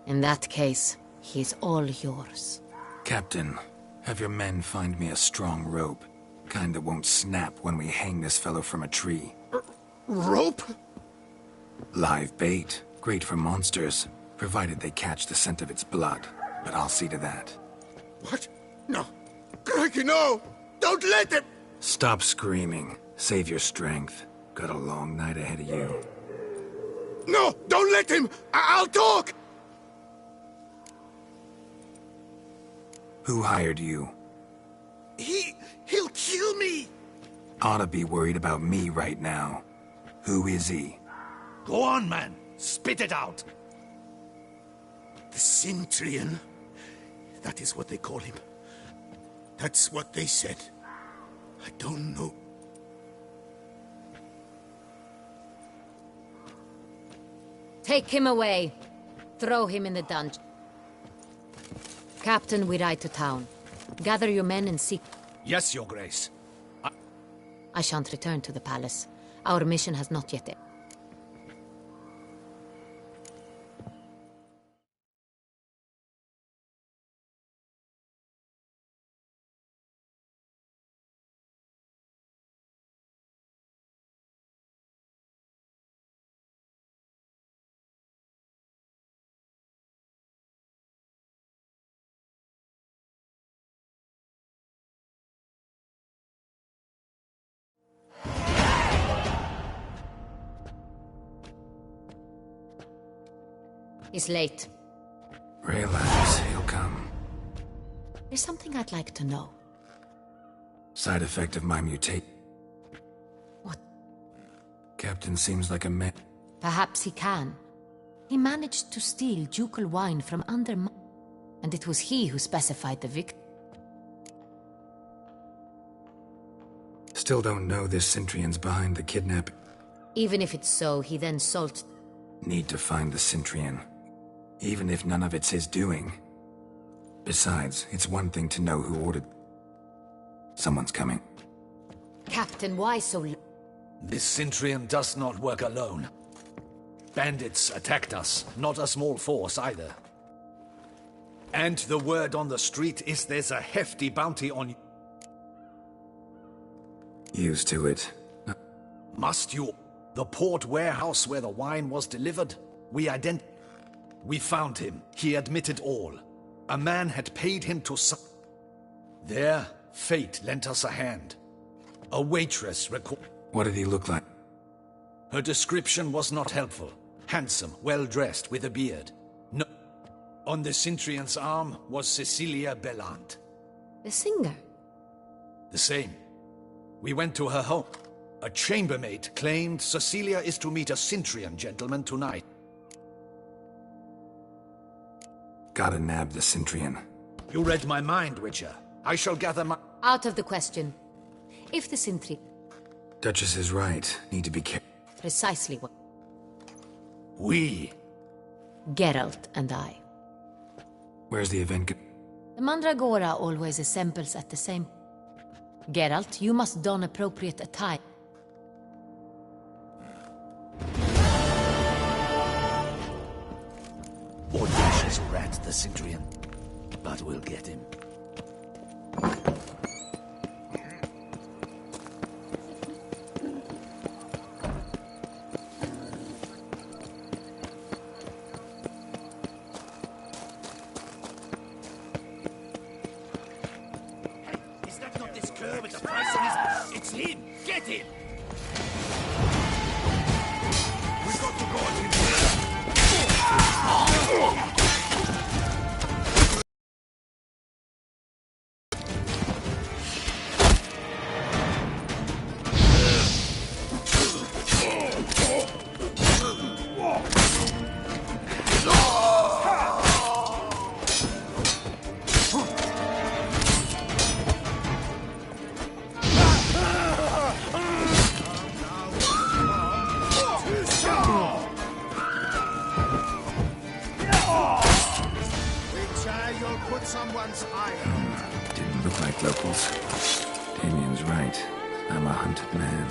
In that case, he's all yours. Captain, have your men find me a strong rope. Kind that won't snap when we hang this fellow from a tree. Rope? Live bait. Great for monsters, provided they catch the scent of its blood. But I'll see to that. What? No. Crikey, no! Don't let him! Stop screaming. Save your strength. Got a long night ahead of you. No! Don't let him! I'll talk! Who hired you? He'll kill me! Ought to be worried about me right now. Who is he? Go on, man. Spit it out. The Sintrian. That is what they call him. That's what they said. I don't know. Take him away. Throw him in the dungeon. Captain, we ride to town. Gather your men and seek... Yes, Your Grace. I shan't return to the palace. Our mission has not yet ended. He's late. Relax, he'll come. There's something I'd like to know. Side effect of my mutate. What? Captain seems like a man. Perhaps he can. He managed to steal ducal wine from under my... And it was he who specified the victim. Still don't know this Centrion's behind the kidnap. Even if it's so, he then sold... Need to find the Centrion. Even if none of it's his doing. Besides, it's one thing to know who ordered... Someone's coming. Captain, why so... This Centrion does not work alone. Bandits attacked us, not a small force either. And the word on the street is there's a hefty bounty on you. Used to it. Must you? The port warehouse where the wine was delivered? We found him. He admitted all. A man had paid him to There, fate lent us a hand. A waitress What did he look like? Her description was not helpful. Handsome, well-dressed, with a beard. No. On the Centrion's arm was Cecilia Bellant. The singer? The same. We went to her home. A chambermaid claimed Cecilia is to meet a Centrion gentleman tonight. Gotta nab the Centrion. You read my mind, Witcher. I shall gather my... Out of the question. If the Sintri... Duchess is right. Need to be careful. Precisely what... We. Geralt and I. Where's the event? The Mandragora always assembles at the same... Geralt, you must don appropriate attire. Audacious rat, the Centrion. But we'll get him. Is that not this cur with the price on his... It's him! Get him! We've got to go on him. Didn't look like locals. Damien's right. I'm a hunted man.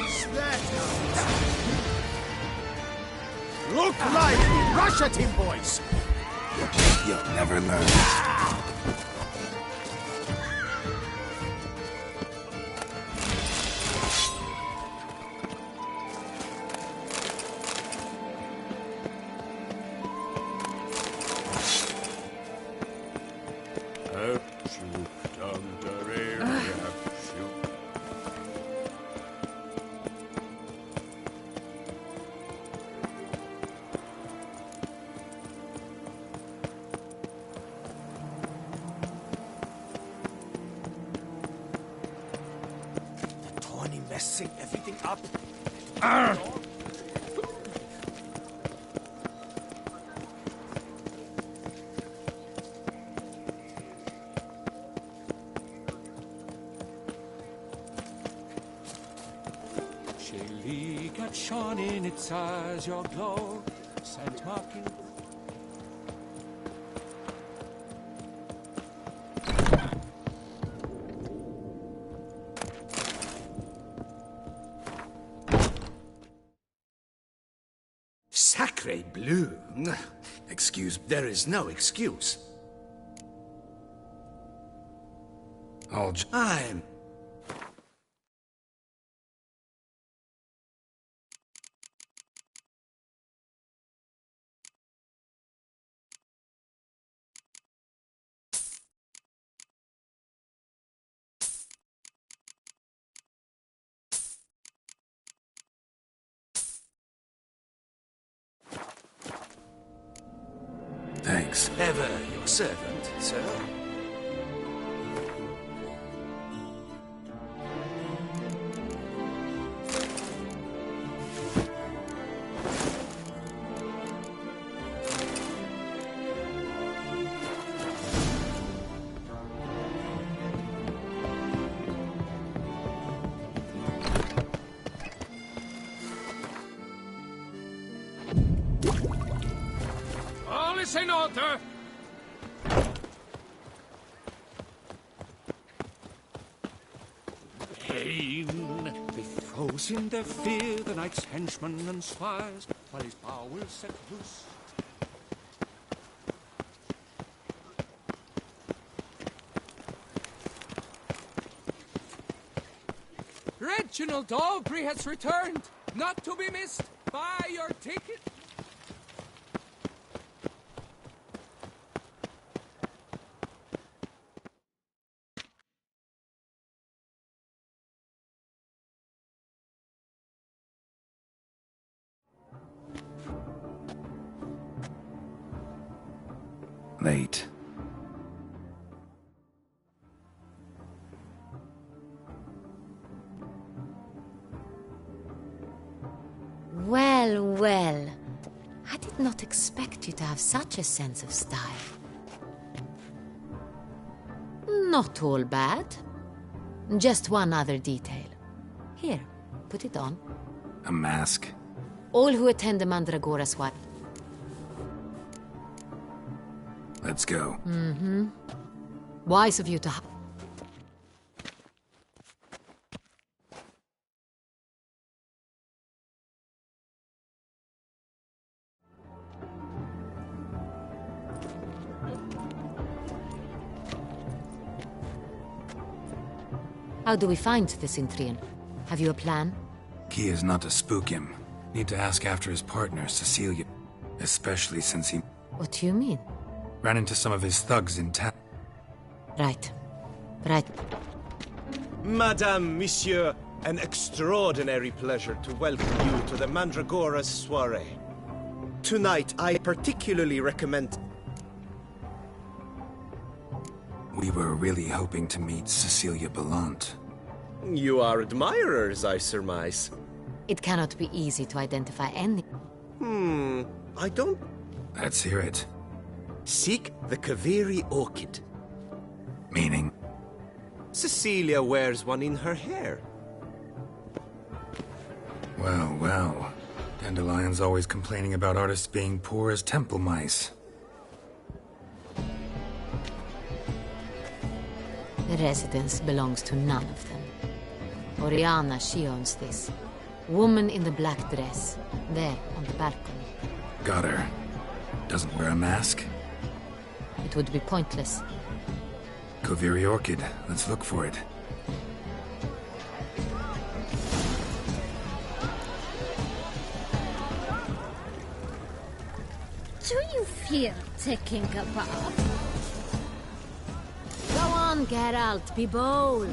Is that Look lively! Rush at him, boys! You'll never learn. Messing everything up. Shilly got shone in its eyes, your glow, sent mocking. Sacre bleu! Excuse, there is no excuse. I'm... Thanks. Ever your servant, sir. All is in order! Pain! They froze in their fear, the knight's henchmen and spies, while his power set loose. Reginald Aubrey has returned, not to be missed. Buy your ticket. Late. Well, well. I did not expect you to have such a sense of style. Not all bad. Just one other detail. Here, put it on. A mask? All who attend the Mandragora Swat. Let's go. Mm-hmm. Wise of you to... How do we find this Intrian? Have you a plan? Key is not to spook him. Need to ask after his partner, Cecilia. Especially since he... What do you mean? Ran into some of his thugs in town. Right. Right. Madame, Monsieur, an extraordinary pleasure to welcome you to the Mandragora's soiree. Tonight, I particularly recommend... We were really hoping to meet Cecilia Belant. You are admirers, I surmise. It cannot be easy to identify any... I don't... Let's hear it. Seek the Kaviri orchid. Meaning? Cecilia wears one in her hair. Well, well. Dandelion's always complaining about artists being poor as temple mice. The residence belongs to none of them. Oriana, she owns this. Woman in the black dress. There, on the balcony. Got her. Doesn't wear a mask? It would be pointless. Kaviri Orchid. Let's look for it. Do you feel taking a bath? Go on, Geralt, be bold.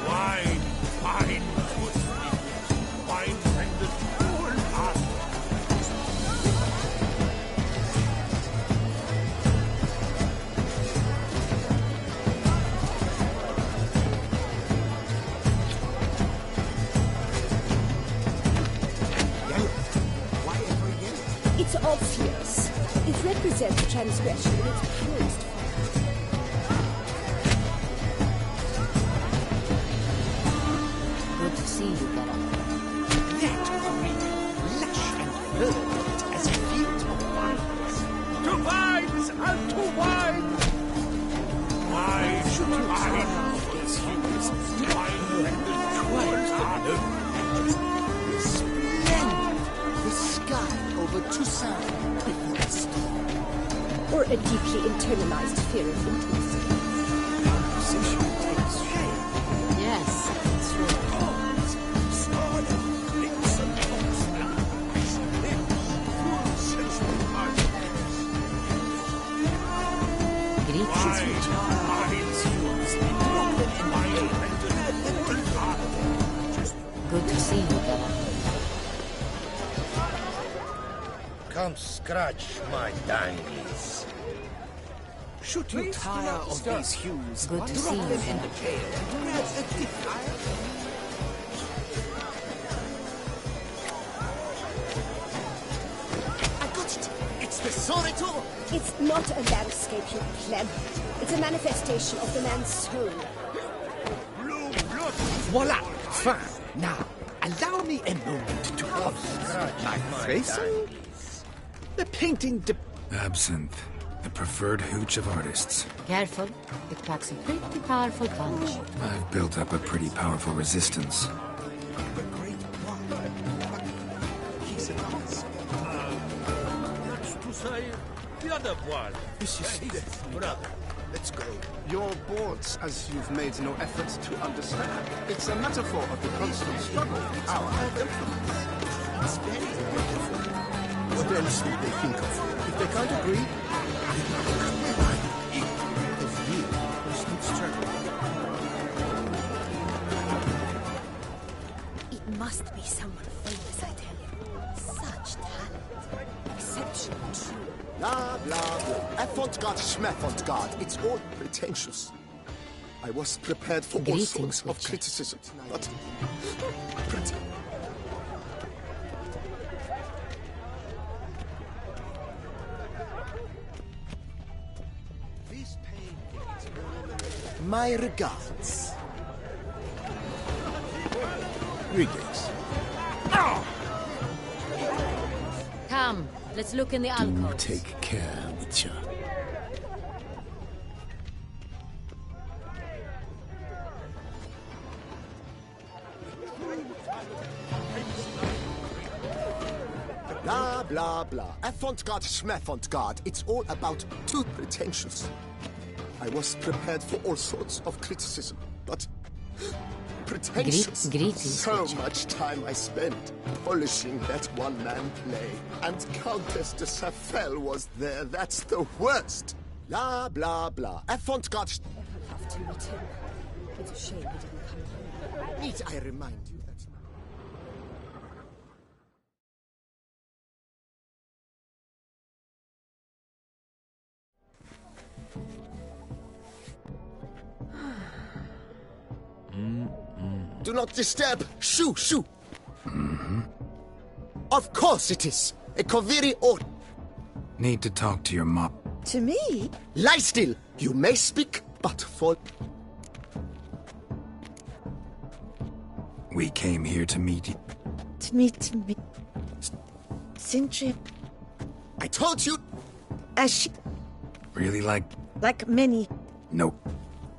Wine, wine, wine from the whole heart. It's obvious. It represents transgression in its purest form. see you, Geralt. That green, lush and verdant as a field of vines. To vines and to wine! Why should you hide these hues? Wine and the twilight are Splendid! The sky over Toussaint before the storm. Or a deeply internalized fear of intimacy. Conversation takes shape. Yes, it's true. Good to see you, Geralt. Come scratch my danglies. Should you tire of these hues, Good to drop see you, them in the Geralt. pail and grab a different. I got it. It's the Soritor! It's not a landscape, you pleb. It's a manifestation of the man's soul. Voila! Fine. Now, allow me a moment to observe my tracing. The painting Absinthe, the preferred hooch of artists. Careful, it packs a pretty powerful punch. I've built up a pretty powerful resistance. That's to say, the other one. This is death, brother. Let's go. Your boards, as you've made no effort to understand. It's a metaphor of the constant struggle with our difference. It's very beautiful. What else would they think of? If they can't agree, the view constant struggle. It must be someone famous, I tell you. Such talent. Exceptional, true. Blah, blah, blah. Avant-garde, schmaffant-garde. It's all pretentious. I was prepared for all sorts of criticism tonight, but... This painting is my regards. Greetings. Come, let's look in the Do alcoves. take care, Witcher. Blah, blah, blah. Avant-garde, schmaffant-garde. It's all about too pretentious. I was prepared for all sorts of criticism, but... pretentious. Greetings, So much time I spent polishing that one-man play. And Countess de Safel was there. That's the worst. Blah, blah, blah. Avant-garde... Ever have to meet him. It's a shame he didn't come home. Need I remind you that... Do not disturb. Shoo, shoo. Of course it is. A Koviri or... Need to talk to your mom. To me? Lie still. You may speak, but for... We came here to meet you. To meet me. Sindri. I told you. As she... Really like... Like many. Nope.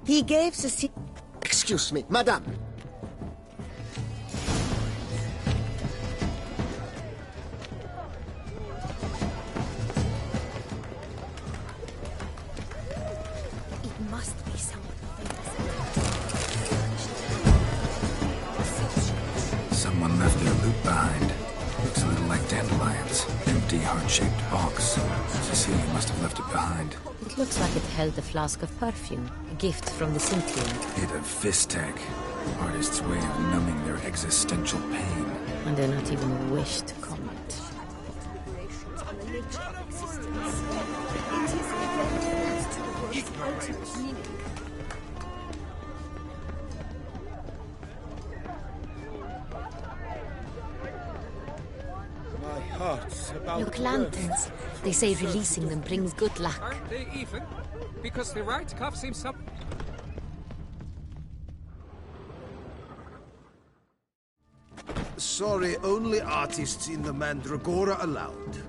He gave the... Excuse me, madame. It must be someone famous. Someone left their loot behind. Looks a little like dandelions. Empty, heart-shaped box. Cecilia must have left it behind. It looks like it held a flask of perfume, a gift from the Sinthian. Hit of Fistek. Artist's way of numbing their existential pain. And do not even wish to comment. On the nature of existence. It is irrelevant to the world's ultimate meaning. My heart's about Look, to lanterns. They say releasing them brings good luck. Aren't they even? Because the right cuff seems up. Sorry, only artists in the Mandragora allowed.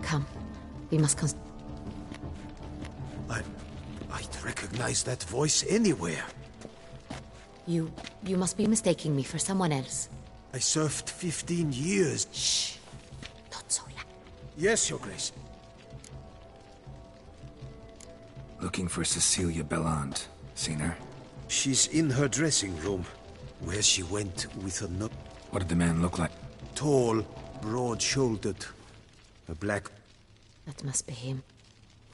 Come. We must I'd recognize that voice anywhere. You must be mistaking me for someone else. I served 15 years. Shh. Not so loud. Yes, Your Grace. Looking for Cecilia Bellant. Seen her? She's in her dressing room, where she went with a no... What did the man look like? Tall, broad-shouldered. A black... That must be him.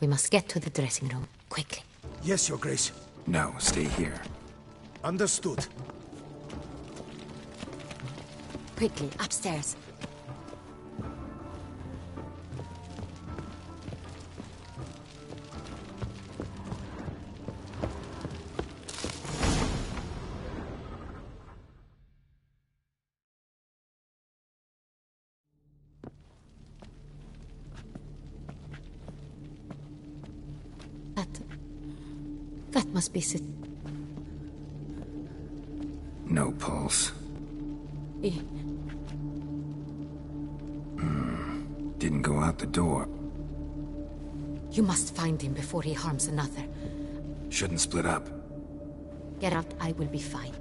We must get to the dressing room, quickly. Yes, Your Grace. No, stay here. Understood. Quickly, upstairs. That must be No pulse. Didn't go out the door. You must find him before he harms another. Shouldn't split up. Get out, I will be fine.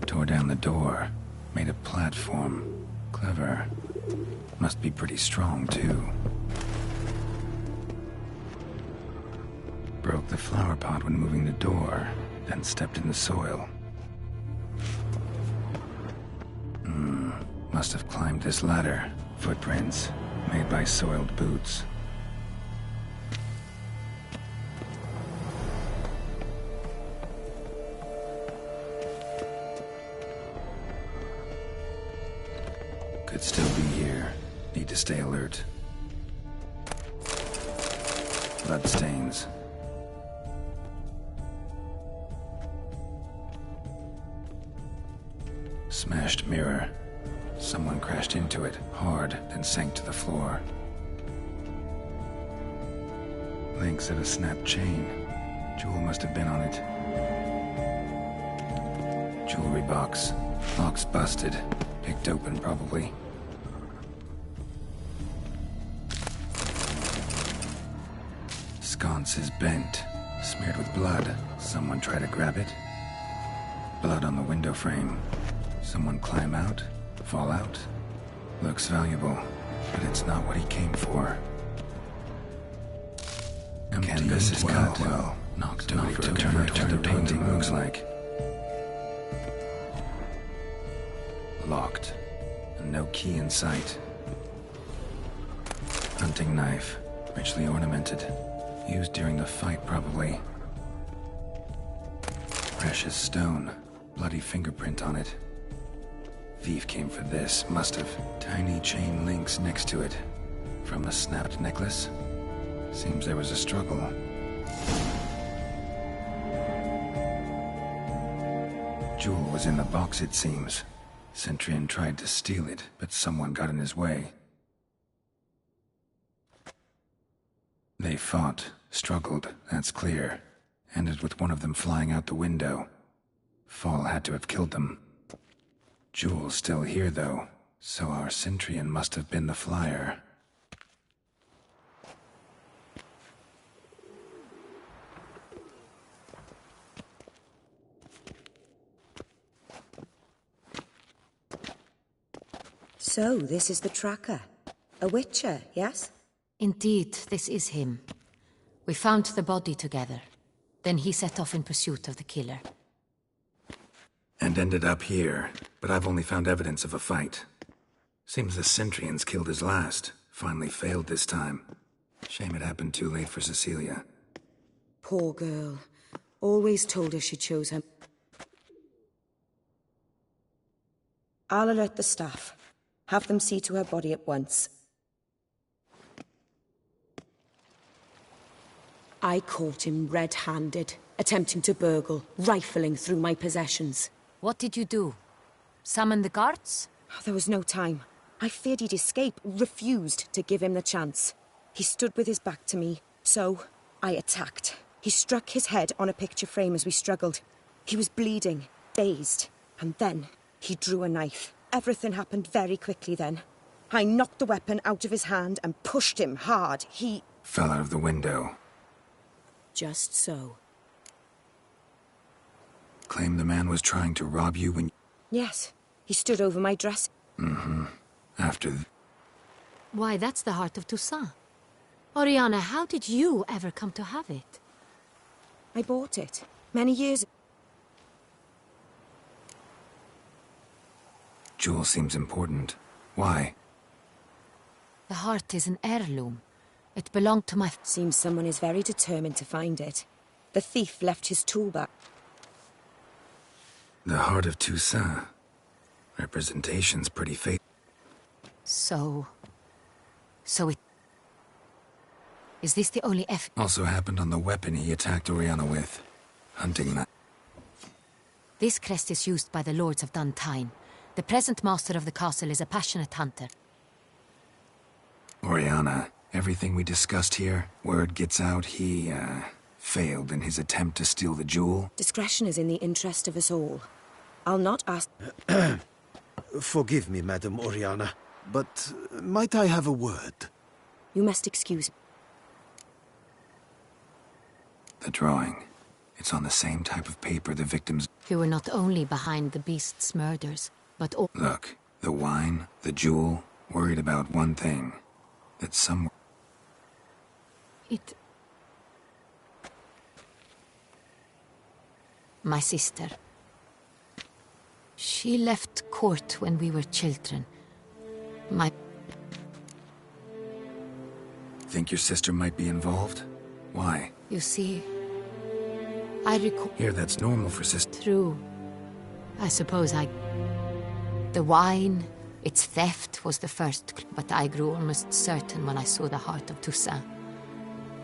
Tore down the door. Made a platform. Clever. Must be pretty strong, too. Broke the flower pot when moving the door, then stepped in the soil. Must have climbed this ladder. Footprints, made by soiled boots. Could still be here. Need to stay alert. Bloodstains. Smashed mirror. Someone crashed into it, hard, then sank to the floor. Links of a snapped chain. Jewel must have been on it. Jewelry box. Lock's busted. Picked open, probably. Sconce is bent. Smeared with blood. Someone try to grab it. Blood on the window frame. Someone climb out? Fall out? Looks valuable, but it's not what he came for. Canvas is cut. Well, knocked over to turn the painting looks like. Locked. And no key in sight. Hunting knife. Richly ornamented. Used during the fight, probably. Precious stone. Bloody fingerprint on it. Thief came for this, must have. Tiny chain links next to it. From a snapped necklace? Seems there was a struggle. Jewel was in the box, it seems. Centurion tried to steal it, but someone got in his way. They fought, struggled, that's clear. Ended with one of them flying out the window. Fall had to have killed them. Jewel's still here, though, so our Centurion must have been the flyer. So, this is the tracker. A witcher, yes? Indeed, this is him. We found the body together. Then he set off in pursuit of the killer. And ended up here, but I've only found evidence of a fight. Seems the Centurions killed his last. Finally failed this time. Shame it happened too late for Cecilia. Poor girl. Always told her she chose him. I'll alert the staff. Have them see to her body at once. I caught him red-handed, attempting to burgle, rifling through my possessions. What did you do? Summon the guards? There was no time. I feared he'd escape, refused to give him the chance. He stood with his back to me, so I attacked. He struck his head on a picture frame as we struggled. He was bleeding, dazed, and then he drew a knife. Everything happened very quickly then. I knocked the weapon out of his hand and pushed him hard. He fell out of the window. Just so. Claimed the man was trying to rob you when... Yes, he stood over my dress. Mm-hmm. Why, that's the heart of Toussaint. Oriana, how did you ever come to have it? I bought it many years ago. Jewel seems important. Why? The heart is an heirloom. It belonged to my... Seems someone is very determined to find it. The thief left his tool back. The heart of Toussaint. Representation's pretty faithful. So it... Is this the only Also happened on the weapon he attacked Oriana with. Hunting knife. This crest is used by the Lords of Duntine. The present master of the castle is a passionate hunter. Oriana, everything we discussed here, word gets out he, failed in his attempt to steal the jewel. Discretion is in the interest of us all. I'll not ask... Forgive me, Madam Oriana, but might I have a word? You must excuse me. The drawing. It's on the same type of paper the victims... You were not only behind the beast's murders, but all... Look, the wine, the jewel, worried about one thing. That some... It... My sister. She left court when we were children. Think your sister might be involved? Why? You see, I recall... Here, that's normal for sister... True. I suppose The wine, its theft was the first, but I grew almost certain when I saw the heart of Toussaint.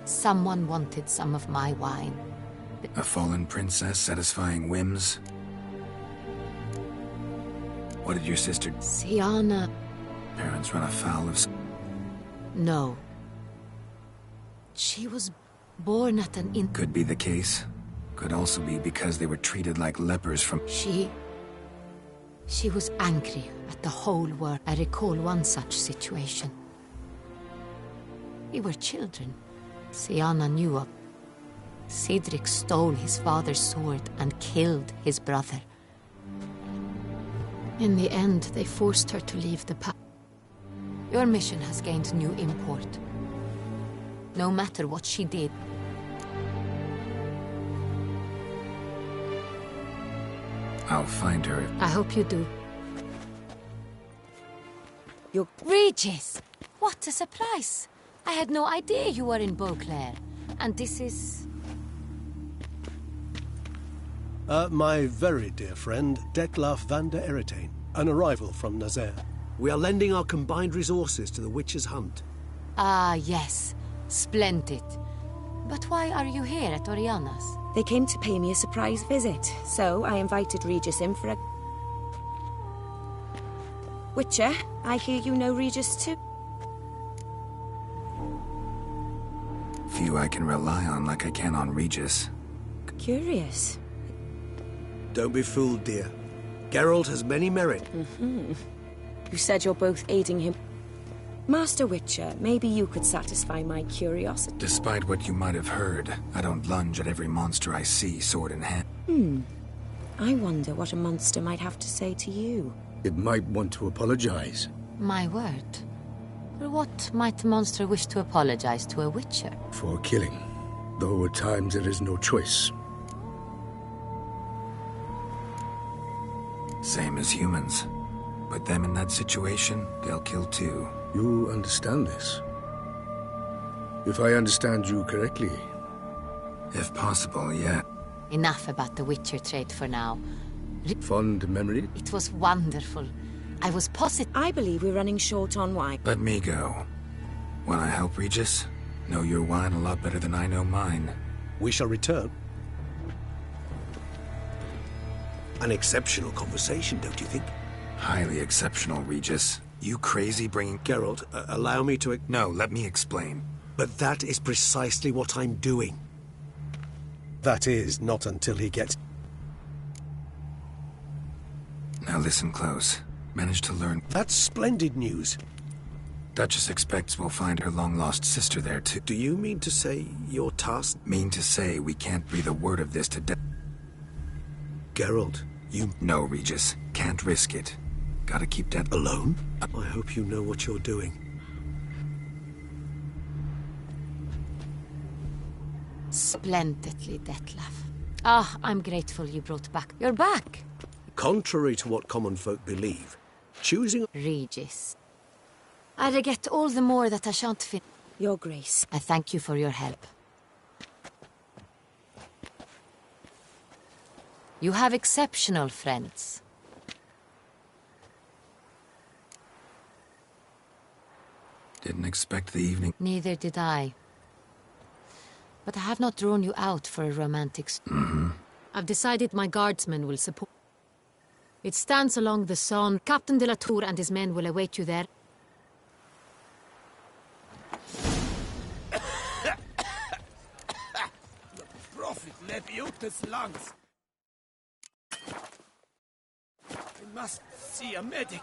Someone wanted some of my wine. A fallen princess satisfying whims? What did your sister... Siana... Parents run afoul of... No. She was born at an Could be the case. Could also be because they were treated like lepers from... She was angry at the whole world. I recall one such situation. We were children. Siana knew of... Cedric stole his father's sword and killed his brother. In the end, they forced her to leave the path. Your mission has gained new import. No matter what she did. I'll find her. I hope you do. Regis! What a surprise! I had no idea you were in Beauclair. And this is... My very dear friend, Detlaf van der Eretain, an arrival from Nazaire. We are lending our combined resources to the Witch's Hunt. Ah, yes. Splendid. But why are you here at Oriana's? They came to pay me a surprise visit, so I invited Regis in for a... Witcher, I hear you know Regis too. Few I can rely on like I can on Regis. Curious. Don't be fooled, dear. Geralt has many merit. You said you're both aiding him. Master Witcher, maybe you could satisfy my curiosity. Despite what you might have heard, I don't lunge at every monster I see, sword in hand. I wonder what a monster might have to say to you. It might want to apologize. My word. For what might the monster wish to apologize to a Witcher? For killing. Though at times there is no choice. Same as humans. Put them in that situation, they'll kill too. You understand this? If I understand you correctly. If possible, yeah. Enough about the Witcher trait for now. Fond memory? It was wonderful. I was positive. I believe we're running short on wine. Let me go. Wanna help, Regis? Know your wine a lot better than I know mine. We shall return. An exceptional conversation, don't you think? Highly exceptional, Regis. You crazy bringing... Geralt, allow me to... No, let me explain. But that is precisely what I'm doing. That is, not until he gets... Now listen close. Managed to learn... That's splendid news. Duchess expects we'll find her long-lost sister there, too. Do you mean to say you're tasked? Mean to say we can't breathe a word of this to Geralt, you... No, Regis. Can't risk it. Gotta keep that alone? I hope you know what you're doing. Splendidly, Detlef. Ah, I'm grateful you brought back... You're back! Contrary to what common folk believe, choosing... Regis. I regret all the more that I shan't fin... Your Grace. I thank you for your help. You have exceptional friends. Didn't expect the evening. Neither did I. But I have not drawn you out for a romantic... I've decided my guardsmen will support... It stands along the Saône. Captain de la Tour and his men will await you there. The Prophet Lebiota's lungs. I must see a medic.